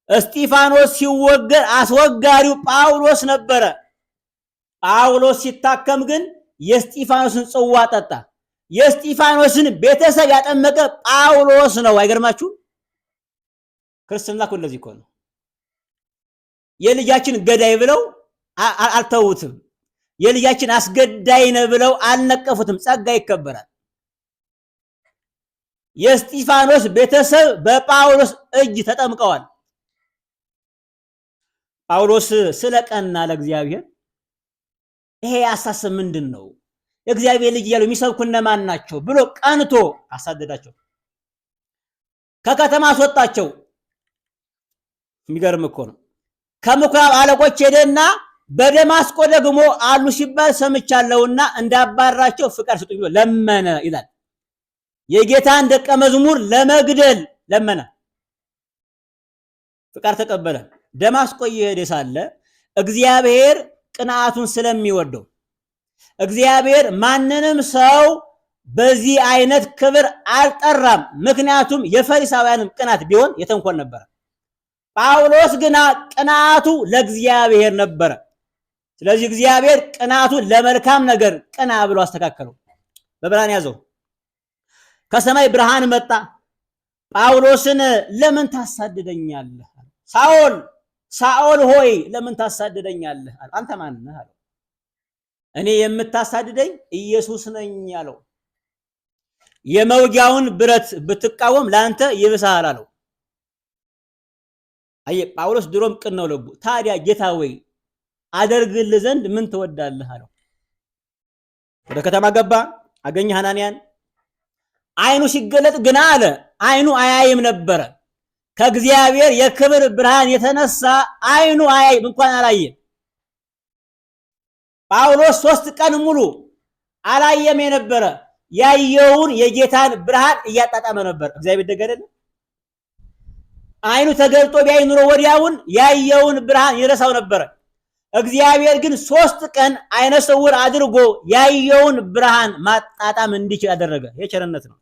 A: እስጢፋኖስ ሲወገር አስወጋሪው ጳውሎስ ነበረ። ጳውሎስ ሲታከም ግን የእስጢፋኖስን ጽዋ ጠጣ። የእስጢፋኖስን ቤተሰብ ያጠመቀ ጳውሎስ ነው። አይገርማችሁ? ክርስትና እኮ እንደዚህ እኮ ነው። የልጃችን ገዳይ ብለው አልተውትም። የልጃችን አስገዳይ ነው ብለው አልነቀፉትም። ጸጋ ይከበራል። የእስጢፋኖስ ቤተሰብ በጳውሎስ እጅ ተጠምቀዋል። ጳውሎስ ስለቀና ለእግዚአብሔር ይሄ አሳሰብ ምንድን ነው? የእግዚአብሔር ልጅ እያሉ የሚሰብኩ እነማን ናቸው ብሎ ቀንቶ አሳደዳቸው። ከከተማ አስወጣቸው። የሚገርም እኮ ነው። ከምኩራብ አለቆች ሄደና በደማስቆ ደግሞ አሉ ሲባል ሰምቻለሁና እንዳባራቸው ፍቃድ ስጡኝ ብሎ ለመነ ይላል። የጌታን ደቀ መዝሙር ለመግደል ለመነ። ፍቃድ ተቀበለ። ደማስቆ እየሄደ ሳለ እግዚአብሔር ቅንዓቱን ስለሚወደው እግዚአብሔር ማንንም ሰው በዚህ አይነት ክብር አልጠራም። ምክንያቱም የፈሪሳውያንም ቅናት ቢሆን የተንኮል ነበረ። ጳውሎስ ግና ቅንዓቱ ለእግዚአብሔር ነበረ። ስለዚህ እግዚአብሔር ቅንዓቱን ለመልካም ነገር ቅና ብሎ አስተካከለው፣ በብርሃን ያዘው። ከሰማይ ብርሃን መጣ። ጳውሎስን ለምን ታሳድደኛለህ? ሳኦል ሳኦል ሆይ ለምን ታሳድደኛለህ? አንተ ማን ነህ አለው። እኔ የምታሳድደኝ ኢየሱስ ነኝ አለው። የመውጊያውን ብረት ብትቃወም ለአንተ ይብሳል አለው። አየህ ጳውሎስ ድሮም ቅን ነው ልቡ። ታዲያ ጌታ ወይ አደርግልህ ዘንድ ምን ትወዳለህ አለው። ወደ ከተማ ገባ፣ አገኘ ሐናንያን። አይኑ ሲገለጥ ግና አለ አይኑ አያይም ነበረ። ከእግዚአብሔር የክብር ብርሃን የተነሳ አይኑ አያይም፣ እንኳን አላየም። ጳውሎስ 3 ቀን ሙሉ አላየም የነበረ ያየውን የጌታን ብርሃን እያጣጣመ ነበር። እግዚአብሔር ደግ አይደለም? አይኑ ተገልጦ ቢያይ ኑሮ ወዲያውን ያየውን ብርሃን ይረሳው ነበር። እግዚአብሔር ግን 3 ቀን አይነ ስውር አድርጎ ያየውን ብርሃን ማጣጣም እንዲችል ያደረገ የቸርነት ነው።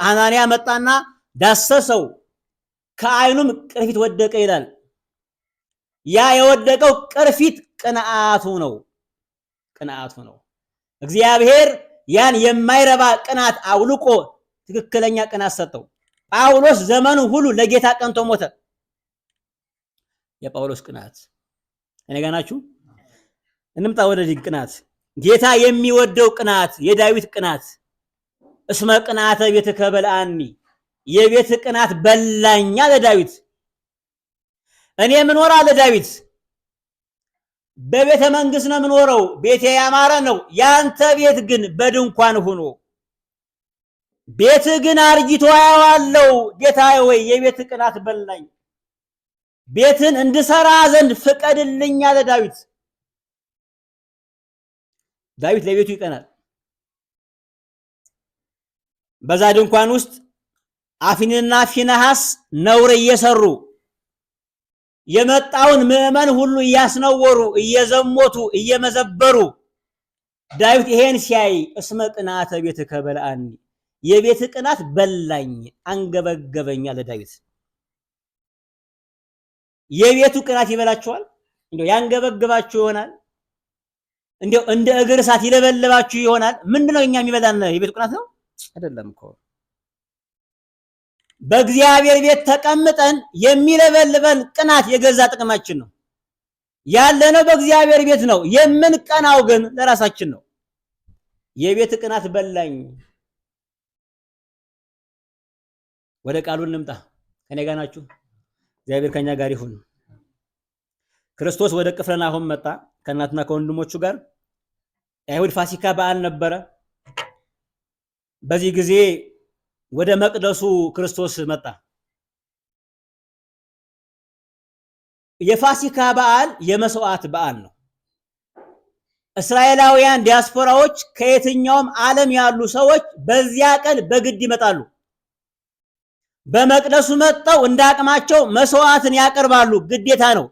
A: ሐናንያ መጣና ዳሰሰው፣ ከአይኑም ቅርፊት ወደቀ ይላል። ያ የወደቀው ቅርፊት ቅንዓቱ ነው። ቅንዓቱ ነው። እግዚአብሔር ያን የማይረባ ቅናት አውልቆ ትክክለኛ ቅናት ሰጠው። ጳውሎስ ዘመኑ ሁሉ ለጌታ ቀንቶ ሞተ። የጳውሎስ ቅናት እኔ ጋር ናችሁ። እንምጣ ወደዚህ ቅናት። ጌታ የሚወደው ቅናት የዳዊት ቅናት እስመ ቅናተ ቤትከ በልዐኒ፣ የቤት ቅናት በላኛ ለዳዊት። እኔ ምኖር አለ ዳዊት በቤተ መንግስት ነው ምኖረው፣ ቤቴ ያማረ ነው፣ ያንተ ቤት ግን በድንኳን ሆኖ ቤት ግን አርጅቶ አያዋለው። ጌታዬ ወይ የቤት ቅናት በላኝ፣ ቤትን እንድሰራ ዘንድ ፍቀድልኝ አለ ዳዊት። ዳዊት ለቤቱ ይቀናል። በዛ ድንኳን ውስጥ አፍኒንና ፊንሐስ ነውር እየሰሩ የመጣውን ምዕመን ሁሉ እያስነወሩ እየዘሞቱ እየመዘበሩ ዳዊት ይሄን ሲያይ እስመ ቅናተ ቤትከ በልዐኒ፣ የቤት ቅናት በላኝ አንገበገበኝ አለ ዳዊት። የቤቱ ቅናት ይበላችኋል፣ እንደው ያንገበግባችሁ ይሆናል፣ እንደው እንደ እግር እሳት ይለበልባችሁ ይሆናል። ምንድነው እኛ የሚበላን? የቤቱ ቅናት ነው አይደለም እኮ። በእግዚአብሔር ቤት ተቀምጠን የሚለበልበን ቅናት የገዛ ጥቅማችን ነው። ያለነው በእግዚአብሔር ቤት ነው፣ የምንቀናው ግን ለራሳችን ነው። የቤት ቅናት በላኝ። ወደ ቃሉ እንምጣ። ከኔ ጋር ናችሁ? እግዚአብሔር ከኛ ጋር ይሁን። ክርስቶስ ወደ ቅፍርናሆም መጣ ከእናቱና ከወንድሞቹ ጋር። የአይሁድ ፋሲካ በዓል ነበረ። በዚህ ጊዜ ወደ መቅደሱ ክርስቶስ መጣ። የፋሲካ በዓል የመስዋዕት በዓል ነው። እስራኤላውያን ዲያስፖራዎች ከየትኛውም ዓለም ያሉ ሰዎች በዚያ ቀን በግድ ይመጣሉ። በመቅደሱ መጥተው እንደ አቅማቸው መስዋዕትን ያቀርባሉ። ግዴታ ነው።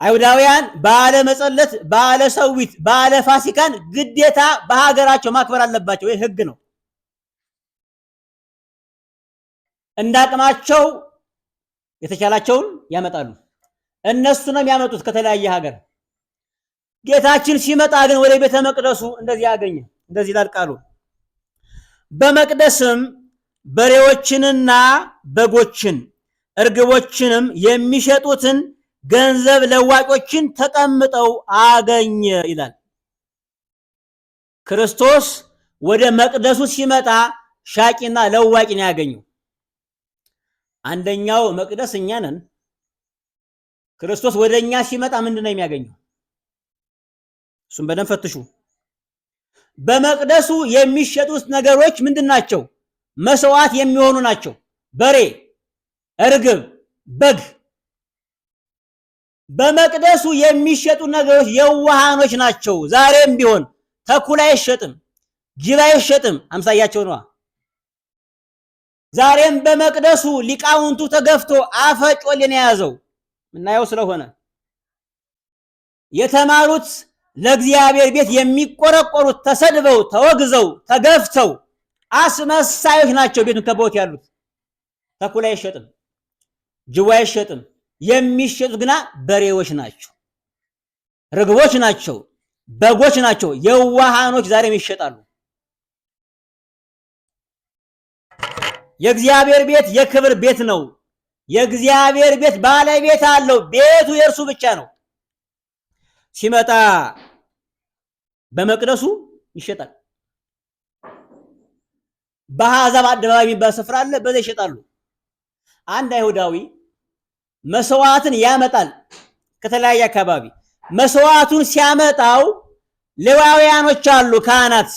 A: አይሁዳውያን በዓለ መጸለት፣ በዓለ ሰዊት፣ በዓለ ፋሲካን ግዴታ በሀገራቸው ማክበር አለባቸው። ይህ ሕግ ነው። እንደ አቅማቸው የተቻላቸውን ያመጣሉ። እነሱ ነው የሚያመጡት ከተለያየ ሀገር። ጌታችን ሲመጣ ግን ወደ ቤተ መቅደሱ እንደዚህ ያገኘ። እንደዚህ ይላል ቃሉ። በመቅደስም በሬዎችንና በጎችን እርግቦችንም የሚሸጡትን ገንዘብ ለዋጮችን ተቀምጠው አገኘ ይላል። ክርስቶስ ወደ መቅደሱ ሲመጣ ሻቂና ለዋጭ ነው ያገኘው። አንደኛው መቅደስ እኛ ነን። ክርስቶስ ወደኛ ሲመጣ ምንድነው የሚያገኘው? እሱም በደንብ ፈትሹ። በመቅደሱ የሚሸጡት ነገሮች ምንድናቸው? መስዋዕት የሚሆኑ ናቸው። በሬ፣ እርግብ፣ በግ። በመቅደሱ የሚሸጡ ነገሮች የዋሃኖች ናቸው። ዛሬም ቢሆን ተኩላ አይሸጥም፣ ጅብ አይሸጥም። አምሳያቸው ነዋ። ዛሬም በመቅደሱ ሊቃውንቱ ተገፍቶ አፈጮሌን የያዘው ምናየው ስለሆነ የተማሩት ለእግዚአብሔር ቤት የሚቆረቆሩት ተሰድበው፣ ተወግዘው፣ ተገፍተው አስመሳዮች ናቸው። ቤቱን ከቦት ያሉት ተኩላ አይሸጥም፣ ጅብ አይሸጥም። የሚሸጡት ግና በሬዎች ናቸው፣ ርግቦች ናቸው፣ በጎች ናቸው። የዋሃኖች ዛሬም ይሸጣሉ። የእግዚአብሔር ቤት የክብር ቤት ነው። የእግዚአብሔር ቤት ባለቤት አለው። ቤቱ የእርሱ ብቻ ነው። ሲመጣ በመቅደሱ ይሸጣል። በአሕዛብ አደባባይ የሚባል ስፍራ አለ፣ በዛ ይሸጣሉ። አንድ አይሁዳዊ መስዋዕትን ያመጣል ከተለያየ አካባቢ። መስዋዕቱን ሲያመጣው ሌዋውያኖች አሉ፣ ካህናት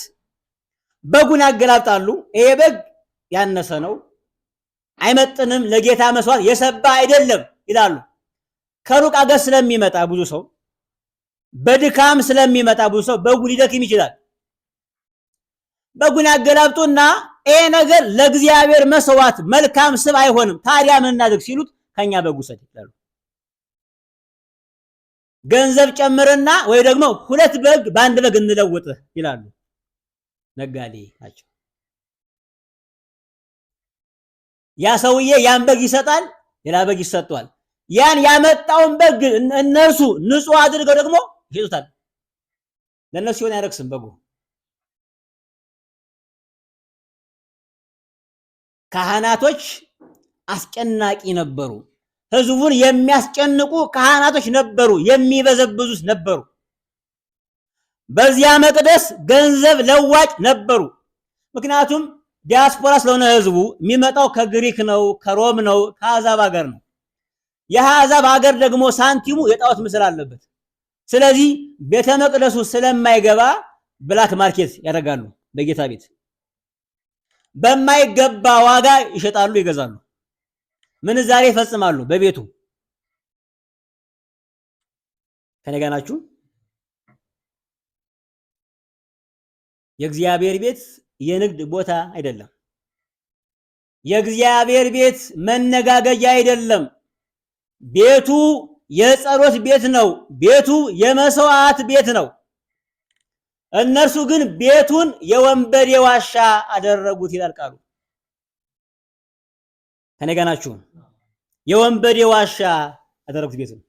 A: በጉን ያገላብጣሉ። ይሄ በግ ያነሰ ነው፣ አይመጥንም፣ ለጌታ መስዋዕት የሰባ አይደለም ይላሉ። ከሩቅ አገር ስለሚመጣ ብዙ ሰው፣ በድካም ስለሚመጣ ብዙ ሰው በጉ ሊደክም ይችላል። በጉን ያገላብጡና ይሄ ነገር ለእግዚአብሔር መስዋዕት መልካም ስብ አይሆንም፣ ታዲያ ምን እናድርግ ሲሉት ከኛ በጉ ሰድ ይላሉ። ገንዘብ ጨምርና ወይ ደግሞ ሁለት በግ በአንድ በግ እንለውጥ ይላሉ። ነጋዴ ናቸው። ያ ሰውዬ ያን በግ ይሰጣል፣ ሌላ በግ ይሰጧል። ያን ያመጣውን በግ እነርሱ ንጹህ አድርገው ደግሞ ይሸጡታል። ለነሱ ሲሆን አይረክስም በጉ። ካህናቶች አስጨናቂ ነበሩ። ህዝቡን የሚያስጨንቁ ካህናቶች ነበሩ፣ የሚበዘብዙት ነበሩ። በዚያ መቅደስ ገንዘብ ለዋጭ ነበሩ። ምክንያቱም ዲያስፖራ ስለሆነ ህዝቡ የሚመጣው ከግሪክ ነው፣ ከሮም ነው፣ ከአሕዛብ ሀገር ነው። የአሕዛብ ሀገር ደግሞ ሳንቲሙ የጣዖት ምስል አለበት። ስለዚህ ቤተ መቅደሱ ስለማይገባ ብላክ ማርኬት ያደርጋሉ። በጌታ ቤት በማይገባ ዋጋ ይሸጣሉ፣ ይገዛሉ፣ ምንዛሬ ይፈጽማሉ። በቤቱ ከኔ ጋር ናችሁ? የእግዚአብሔር ቤት የንግድ ቦታ አይደለም። የእግዚአብሔር ቤት መነጋገጃ አይደለም። ቤቱ የጸሎት ቤት ነው። ቤቱ የመስዋዕት ቤት ነው። እነርሱ ግን ቤቱን የወንበዴ ዋሻ አደረጉት ይላል ቃሉ። ከኔ ጋር ናችሁ? የወንበዴ ዋሻ አደረጉት ቤቱን።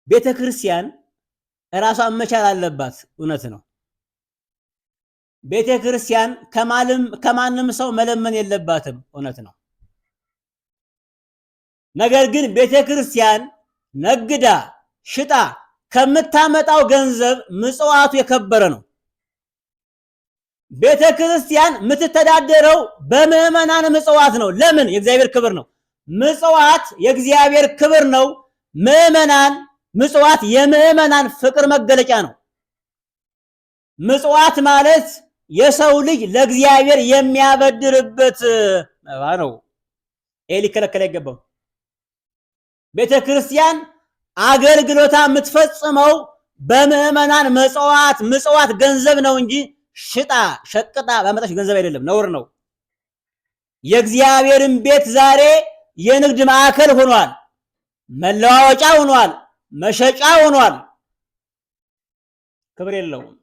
A: ቤተ ክርስቲያን ራሷን መቻል አለባት። እውነት ነው። ቤተ ክርስቲያን ከማንም ሰው መለመን የለባትም። እውነት ነው። ነገር ግን ቤተ ክርስቲያን ነግዳ ሽጣ ከምታመጣው ገንዘብ ምጽዋቱ የከበረ ነው። ቤተ ክርስቲያን የምትተዳደረው በምዕመናን ምጽዋት ነው። ለምን? የእግዚአብሔር ክብር ነው። ምጽዋት የእግዚአብሔር ክብር ነው። ምጽዋት የምዕመናን ፍቅር መገለጫ ነው። ምጽዋት ማለት የሰው ልጅ ለእግዚአብሔር የሚያበድርበት መባ ነው። ይሄ ሊከለከል አይገባም። ቤተክርስቲያን አገልግሎታ የምትፈጽመው በምዕመናን ምጽዋት ገንዘብ ነው እንጂ ሽጣ ሸቅጣ ባመጣች ገንዘብ አይደለም፣ ነውር ነው። የእግዚአብሔርን ቤት ዛሬ የንግድ ማዕከል ሆኗል፣ መለዋወጫ ሆኗል፣ መሸጫ ሆኗል። ክብር የለውም።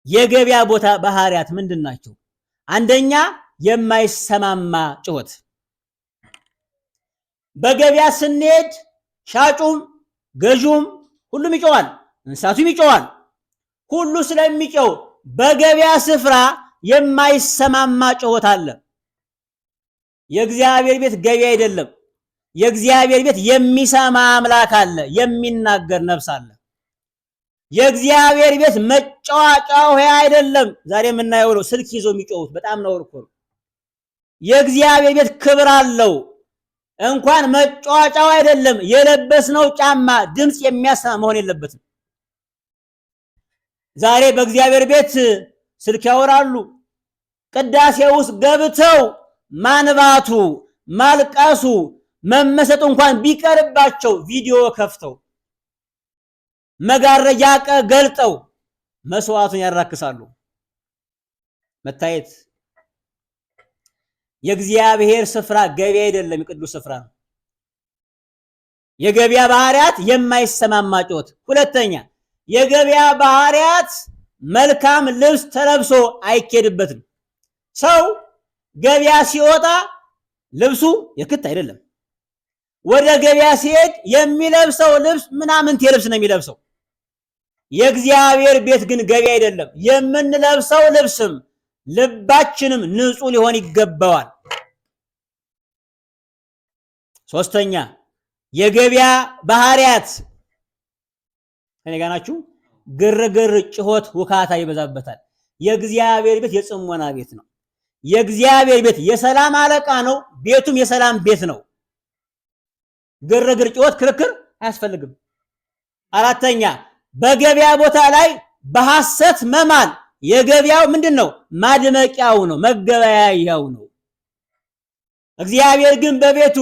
A: የገበያ ቦታ ባህሪያት ምንድን ናቸው? አንደኛ የማይሰማማ ጩኸት። በገበያ ስንሄድ ሻጩም ገዥውም ሁሉም ይጮዋል፣ እንስሳቱም ይጮዋል። ሁሉ ስለሚጮው በገበያ ስፍራ የማይሰማማ ጩኸት አለ። የእግዚአብሔር ቤት ገበያ አይደለም። የእግዚአብሔር ቤት የሚሰማ አምላክ አለ፣ የሚናገር ነፍስ አለ። የእግዚአብሔር ቤት መጫወቻው አይደለም። ዛሬ የምናየው ነው፣ ስልክ ይዞ የሚጮሁት በጣም ነው እኮ። የእግዚአብሔር ቤት ክብር አለው። እንኳን መጫወቻው አይደለም፣ የለበስነው ጫማ ድምጽ የሚያሰማ መሆን የለበትም። ዛሬ በእግዚአብሔር ቤት ስልክ ያወራሉ። ቅዳሴ ውስጥ ገብተው ማንባቱ፣ ማልቀሱ፣ መመሰጡ እንኳን ቢቀርባቸው ቪዲዮ ከፍተው መጋረጃ ገልጠው መስዋዕቱን ያራክሳሉ። መታየት የእግዚአብሔር ስፍራ ገበያ አይደለም፣ የቅዱስ ስፍራ ነው። የገበያ ባህሪያት የማይሰማማ ጩኸት። ሁለተኛ የገበያ ባህሪያት መልካም ልብስ ተለብሶ አይኬድበትም። ሰው ገበያ ሲወጣ ልብሱ የክት አይደለም። ወደ ገበያ ሲሄድ የሚለብሰው ልብስ ምናምንቴ ልብስ ነው የሚለብሰው። የእግዚአብሔር ቤት ግን ገበያ አይደለም። የምንለብሰው ልብስም ልባችንም ንጹህ ሊሆን ይገባዋል። ሶስተኛ የገበያ ባህሪያት እኔ ጋር ናችሁ። ግርግር፣ ጭሆት፣ ውካታ ይበዛበታል። የእግዚአብሔር ቤት የጽሞና ቤት ነው። የእግዚአብሔር ቤት የሰላም አለቃ ነው። ቤቱም የሰላም ቤት ነው። ግርግር፣ ጭሆት፣ ክርክር አያስፈልግም። አራተኛ በገበያ ቦታ ላይ በሐሰት መማል የገበያው ምንድነው? ማድመቂያው ነው፣ መገበያያው ነው። እግዚአብሔር ግን በቤቱ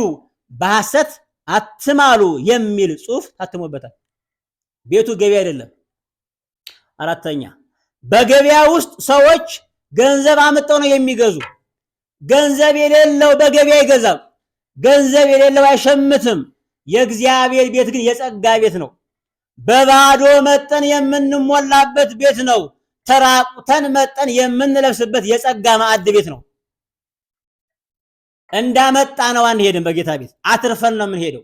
A: በሐሰት አትማሉ የሚል ጽሑፍ ታትሞበታል። ቤቱ ገበያ አይደለም። አራተኛ በገበያ ውስጥ ሰዎች ገንዘብ አምጠው ነው የሚገዙ። ገንዘብ የሌለው በገበያ አይገዛም። ገንዘብ የሌለው አይሸምትም። የእግዚአብሔር ቤት ግን የጸጋ ቤት ነው። በባዶ መጠን የምንሞላበት ቤት ነው። ተራቁተን መጠን የምንለብስበት የጸጋ ማዕድ ቤት ነው። እንዳመጣ ነው አንሄድም። በጌታ ቤት አትርፈን ነው የምንሄደው።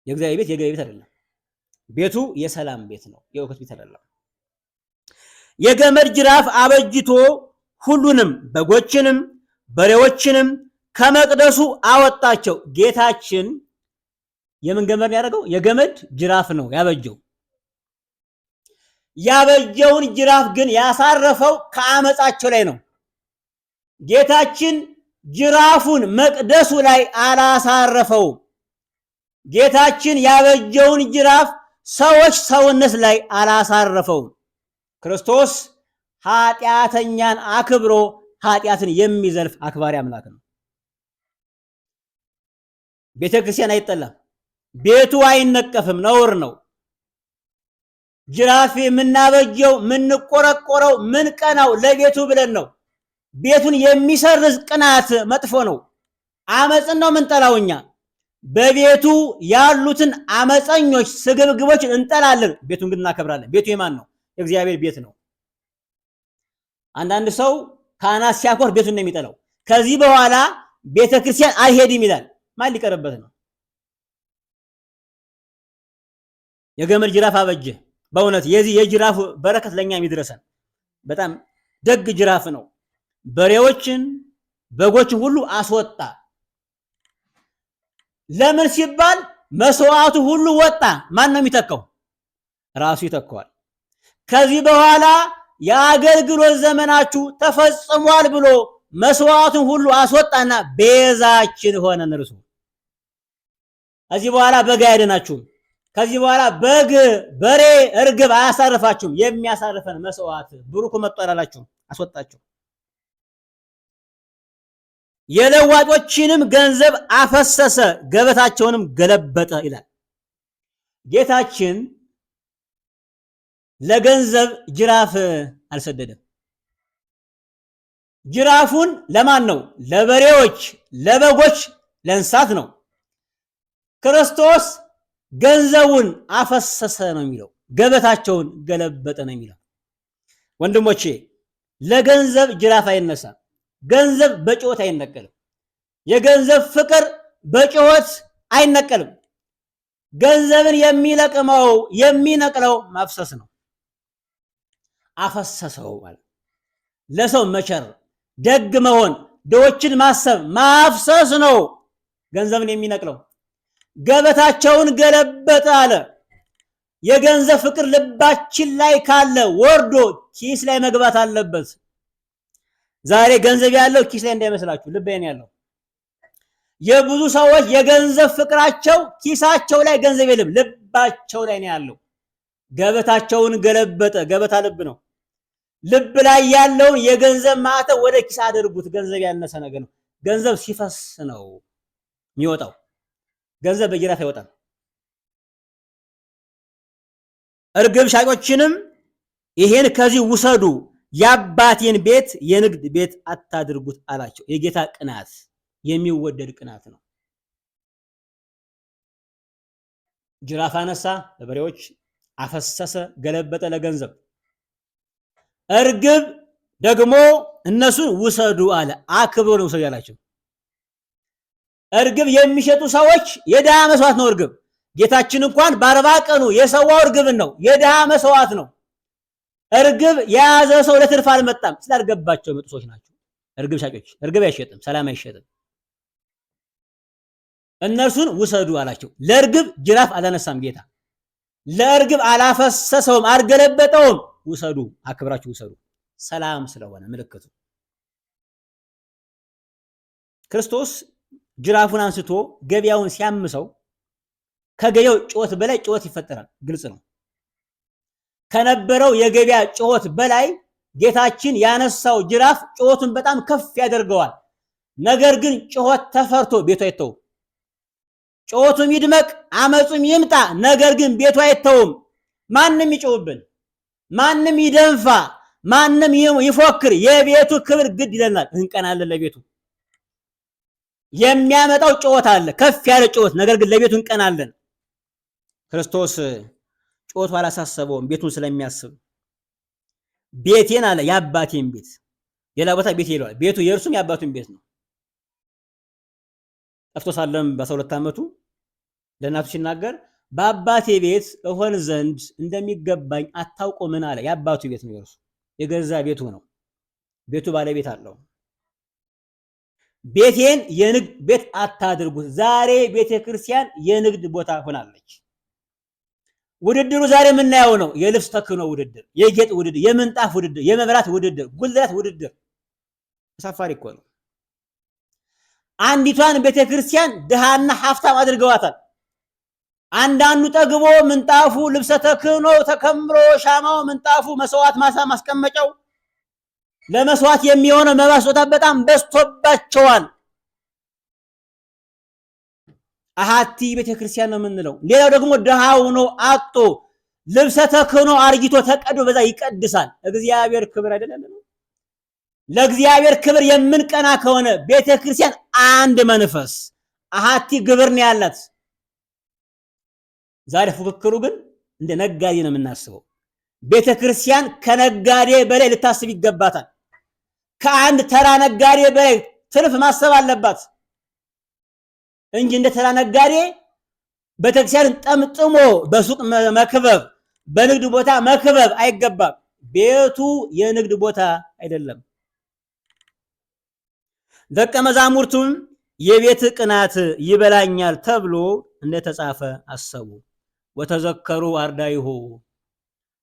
A: የእግዚአብሔር ቤት የገበያ ቤት አይደለም። ቤቱ የሰላም ቤት ነው፣ የእውቀት ቤት አይደለም። የገመድ ጅራፍ አበጅቶ ሁሉንም በጎችንም በሬዎችንም ከመቅደሱ አወጣቸው። ጌታችን የምን ገመድ ያደረገው? የገመድ ጅራፍ ነው ያበጀው። ያበጀውን ጅራፍ ግን ያሳረፈው ከአመጻቸው ላይ ነው። ጌታችን ጅራፉን መቅደሱ ላይ አላሳረፈውም። ጌታችን ያበጀውን ጅራፍ ሰዎች ሰውነት ላይ አላሳረፈውም። ክርስቶስ ኃጢአተኛን አክብሮ ኃጢአትን የሚዘልፍ አክባሪ አምላክ ነው። ቤተክርስቲያን አይጠላም። ቤቱ አይነቀፍም፣ ነውር ነው። ጅራፍ የምናበጀው ምንቆረቆረው ምን ቀናው ለቤቱ ብለን ነው። ቤቱን የሚሰርዝ ቅናት መጥፎ ነው። አመጽን ነው ምንጠላው እኛ። በቤቱ ያሉትን አመፀኞች ስግብግቦች እንጠላለን፣ ቤቱን ግን እናከብራለን። ቤቱ የማን ነው? የእግዚአብሔር ቤት ነው። አንዳንድ ሰው ካህናት ሲያኮር ቤቱን ነው የሚጠላው። ከዚህ በኋላ ቤተክርስቲያን አልሄድም ይላል። ማን ሊቀርበት ነው? የገመድ ጅራፍ አበጀ። በእውነት የዚህ የጅራፍ በረከት ለኛ የሚድረሰን በጣም ደግ ጅራፍ ነው። በሬዎችን በጎችን ሁሉ አስወጣ። ለምን ሲባል መስዋዕቱ ሁሉ ወጣ። ማን ነው የሚተካው? ራሱ ይተካዋል። ከዚህ በኋላ የአገልግሎት ዘመናችሁ ተፈጽሟል ብሎ መስዋዕቱን ሁሉ አስወጣና ቤዛችን ሆነን እርሱ። ከዚህ በኋላ በግ አያድናችሁም። ከዚህ በኋላ በግ፣ በሬ፣ እርግብ አያሳርፋችሁም። የሚያሳርፈን መስዋዕት ብሩክ መጥቷል አላችሁ፣ አስወጣችሁ። የለዋጮችንም ገንዘብ አፈሰሰ፣ ገበታቸውንም ገለበጠ ይላል። ጌታችን ለገንዘብ ጅራፍ አልሰደደም። ጅራፉን ለማን ነው? ለበሬዎች፣ ለበጎች፣ ለእንስሳት ነው። ክርስቶስ ገንዘቡን አፈሰሰ ነው የሚለው፣ ገበታቸውን ገለበጠ ነው የሚለው። ወንድሞቼ ለገንዘብ ጅራፍ አይነሳም። ገንዘብ በጩኸት አይነቀልም። የገንዘብ ፍቅር በጩኸት አይነቀልም። ገንዘብን የሚነቅለው ማፍሰስ ነው። አፈሰሰው ማለት ለሰው መቸር፣ ደግ መሆን፣ ድሆችን ማሰብ፣ ማፍሰስ ነው ገንዘብን የሚነቅለው። ገበታቸውን ገለበጠ አለ። የገንዘብ ፍቅር ልባችን ላይ ካለ ወርዶ ኪስ ላይ መግባት አለበት። ዛሬ ገንዘብ ያለው ኪስ ላይ እንዳይመስላችሁ፣ ልብ ላይ ያለው። የብዙ ሰዎች የገንዘብ ፍቅራቸው ኪሳቸው ላይ ገንዘብ የለም፣ ልባቸው ላይ ነው ያለው። ገበታቸውን ገለበጠ። ገበታ ልብ ነው። ልብ ላይ ያለውን የገንዘብ ማዕተብ ወደ ኪስ አድርጉት። ገንዘብ ያነሰ ነገር ነው። ገንዘብ ሲፈስ ነው የሚወጣው። ገንዘብ በጅራፍ አይወጣም። እርግብ ሻጮችንም ይሄን ከዚህ ውሰዱ፣ የአባቴን ቤት የንግድ ቤት አታድርጉት አላቸው። የጌታ ቅናት የሚወደድ ቅናት ነው። ጅራፍ አነሳ ለበሬዎች፣ አፈሰሰ፣ ገለበጠ ለገንዘብ። እርግብ ደግሞ እነሱን ውሰዱ አለ። አክብሮ ነው ውሰዱ ያላቸው። እርግብ የሚሸጡ ሰዎች የድሃ መስዋዕት ነው እርግብ። ጌታችን እንኳን በ40 ቀኑ የሰዋው እርግብን ነው። የድሃ መስዋዕት ነው። እርግብ የያዘ ሰው ለትርፍ አልመጣም። ስላልገባቸው የመጡ ሰዎች ናቸው እርግብ ሻጮች። እርግብ አይሸጥም፣ ሰላም አይሸጥም። እነርሱን ውሰዱ አላቸው። ለእርግብ ጅራፍ አላነሳም ጌታ። ለእርግብ አላፈሰሰውም፣ አልገለበጠውም። ውሰዱ፣ አክብራችሁ ውሰዱ። ሰላም ስለሆነ ምልክቱ። ክርስቶስ ጅራፉን አንስቶ ገበያውን ሲያምሰው ከገበያው ጩኸት በላይ ጩኸት ይፈጠራል። ግልጽ ነው። ከነበረው የገበያ ጩኸት በላይ ጌታችን ያነሳው ጅራፍ ጩኸቱን በጣም ከፍ ያደርገዋል። ነገር ግን ጩኸት ተፈርቶ ቤቱ አይተውም። ጩኸቱም ይድመቅ አመጹም ይምጣ፣ ነገር ግን ቤቱ አይተውም። ማንም ይጮህብን፣ ማንም ይደንፋ፣ ማንም ይፎክር፣ የቤቱ ክብር ግድ ይለናል። እንቀናለን ለቤቱ። የሚያመጣው ጩኸት አለ፣ ከፍ ያለ ጩኸት፣ ነገር ግን ለቤቱ እንቀናለን። ክርስቶስ ጩኸቱ አላሳሰበውም፣ ቤቱን ስለሚያስብ። ቤቴን አለ የአባቴን ቤት። ሌላ ቦታ ቤት ይለዋል። ቤቱ የእርሱም የአባቱን ቤት ነው። ጠፍቶ ሳለም በ12 ዓመቱ ለእናቱ ሲናገር በአባቴ ቤት እሆን ዘንድ እንደሚገባኝ አታውቁምን አለ። የአባቱ ቤት ነው፣ የእርሱ የገዛ ቤቱ ነው። ቤቱ ባለቤት አለው። ቤቴን የንግድ ቤት አታድርጉት። ዛሬ ቤተ ክርስቲያን የንግድ ቦታ ሆናለች። ውድድሩ ዛሬ የምናየው ነው። የልብስ ተክኖ ውድድር፣ የጌጥ ውድድር፣ የምንጣፍ ውድድር፣ የመብራት ውድድር፣ ጉልላት ውድድር። አሳፋሪ እኮ ነው። አንዲቷን ቤተ ክርስቲያን ድሃና ሀብታም አድርገዋታል። አንዳንዱ ጠግቦ ምንጣፉ፣ ልብሰ ተክህኖ ተከምሮ፣ ሻማው፣ ምንጣፉ፣ መስዋዕት ማስቀመጫው፣ ለመስዋዕት የሚሆነው መባ ስጦታ በጣም በዝቶባቸዋል። አሃቲ ቤተክርስቲያን ነው የምንለው። ሌላው ደግሞ ድሃው ነው አጦ ልብሰ ተክህኖ አርጊቶ ተቀዶ በዛ ይቀድሳል። እግዚአብሔር ክብር አይደለም። ለእግዚአብሔር ክብር የምንቀና ከሆነ ቤተክርስቲያን አንድ መንፈስ አሃቲ ግብር ነው ያላት። ዛሬ ፉክክሩ ግን እንደ ነጋዴ ነው የምናስበው። ቤተክርስቲያን ከነጋዴ በላይ ልታስብ ይገባታል። ከአንድ ተራ ነጋዴ በላይ ትርፍ ማሰብ አለባት እንጂ እንደ ተራ ነጋዴ ቤተክርስቲያንን ጠምጥሞ በሱቅ መክበብ፣ በንግድ ቦታ መክበብ አይገባም። ቤቱ የንግድ ቦታ አይደለም። ደቀ መዛሙርቱም የቤት ቅናት ይበላኛል ተብሎ እንደተጻፈ አሰቡ። ወተዘከሩ አርዳይሁ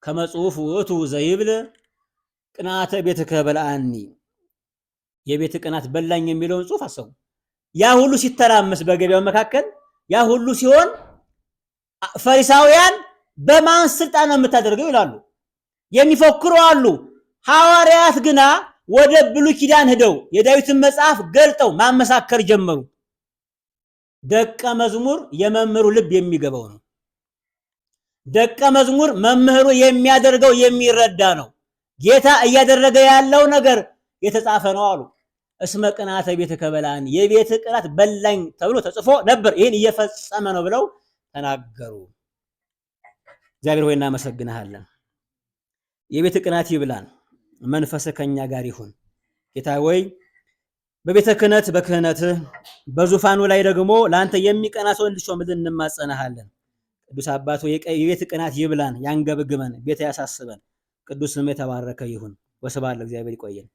A: ከመጽሑፍ ውእቱ ዘይብል ቅናተ ቤትከ በልዓኒ፣ የቤት ቅናት በላኝ የሚለውን ጽሑፍ አሰቡ። ያ ሁሉ ሲተራመስ በገበያው መካከል ያ ሁሉ ሲሆን ፈሪሳውያን በማን ስልጣን ነው የምታደርገው ይላሉ፣ የሚፎክሩ አሉ። ሐዋርያት ግና ወደ ብሉይ ኪዳን ሄደው የዳዊትን መጽሐፍ ገልጠው ማመሳከር ጀመሩ። ደቀ መዝሙር የመምህሩ ልብ የሚገባው ነው። ደቀ መዝሙር መምህሩ የሚያደርገው የሚረዳ ነው። ጌታ እያደረገ ያለው ነገር የተጻፈ ነው አሉ። እስመ ቅንዓተ ቤትከ በልዐኒ የቤት ቅናት በላኝ ተብሎ ተጽፎ ነበር። ይህን እየፈጸመ ነው ብለው ተናገሩ። እግዚአብሔር ሆይ እናመሰግንሃለን። የቤት ቅናት ይብላን፣ መንፈስ ከኛ ጋር ይሁን። ጌታ ሆይ በቤተ ክህነት በክህነትህ በዙፋኑ ላይ ደግሞ ለአንተ የሚቀና ሰው እንድሾምልን እንማጸናሃለን። ቅዱስ አባት ሆይ የቤት ቅናት ይብላን፣ ያንገብግበን፣ ቤት ያሳስበን። ቅዱስ ስምህ የተባረከ ይሁን። ወስብሐት ለእግዚአብሔር። ይቆየን።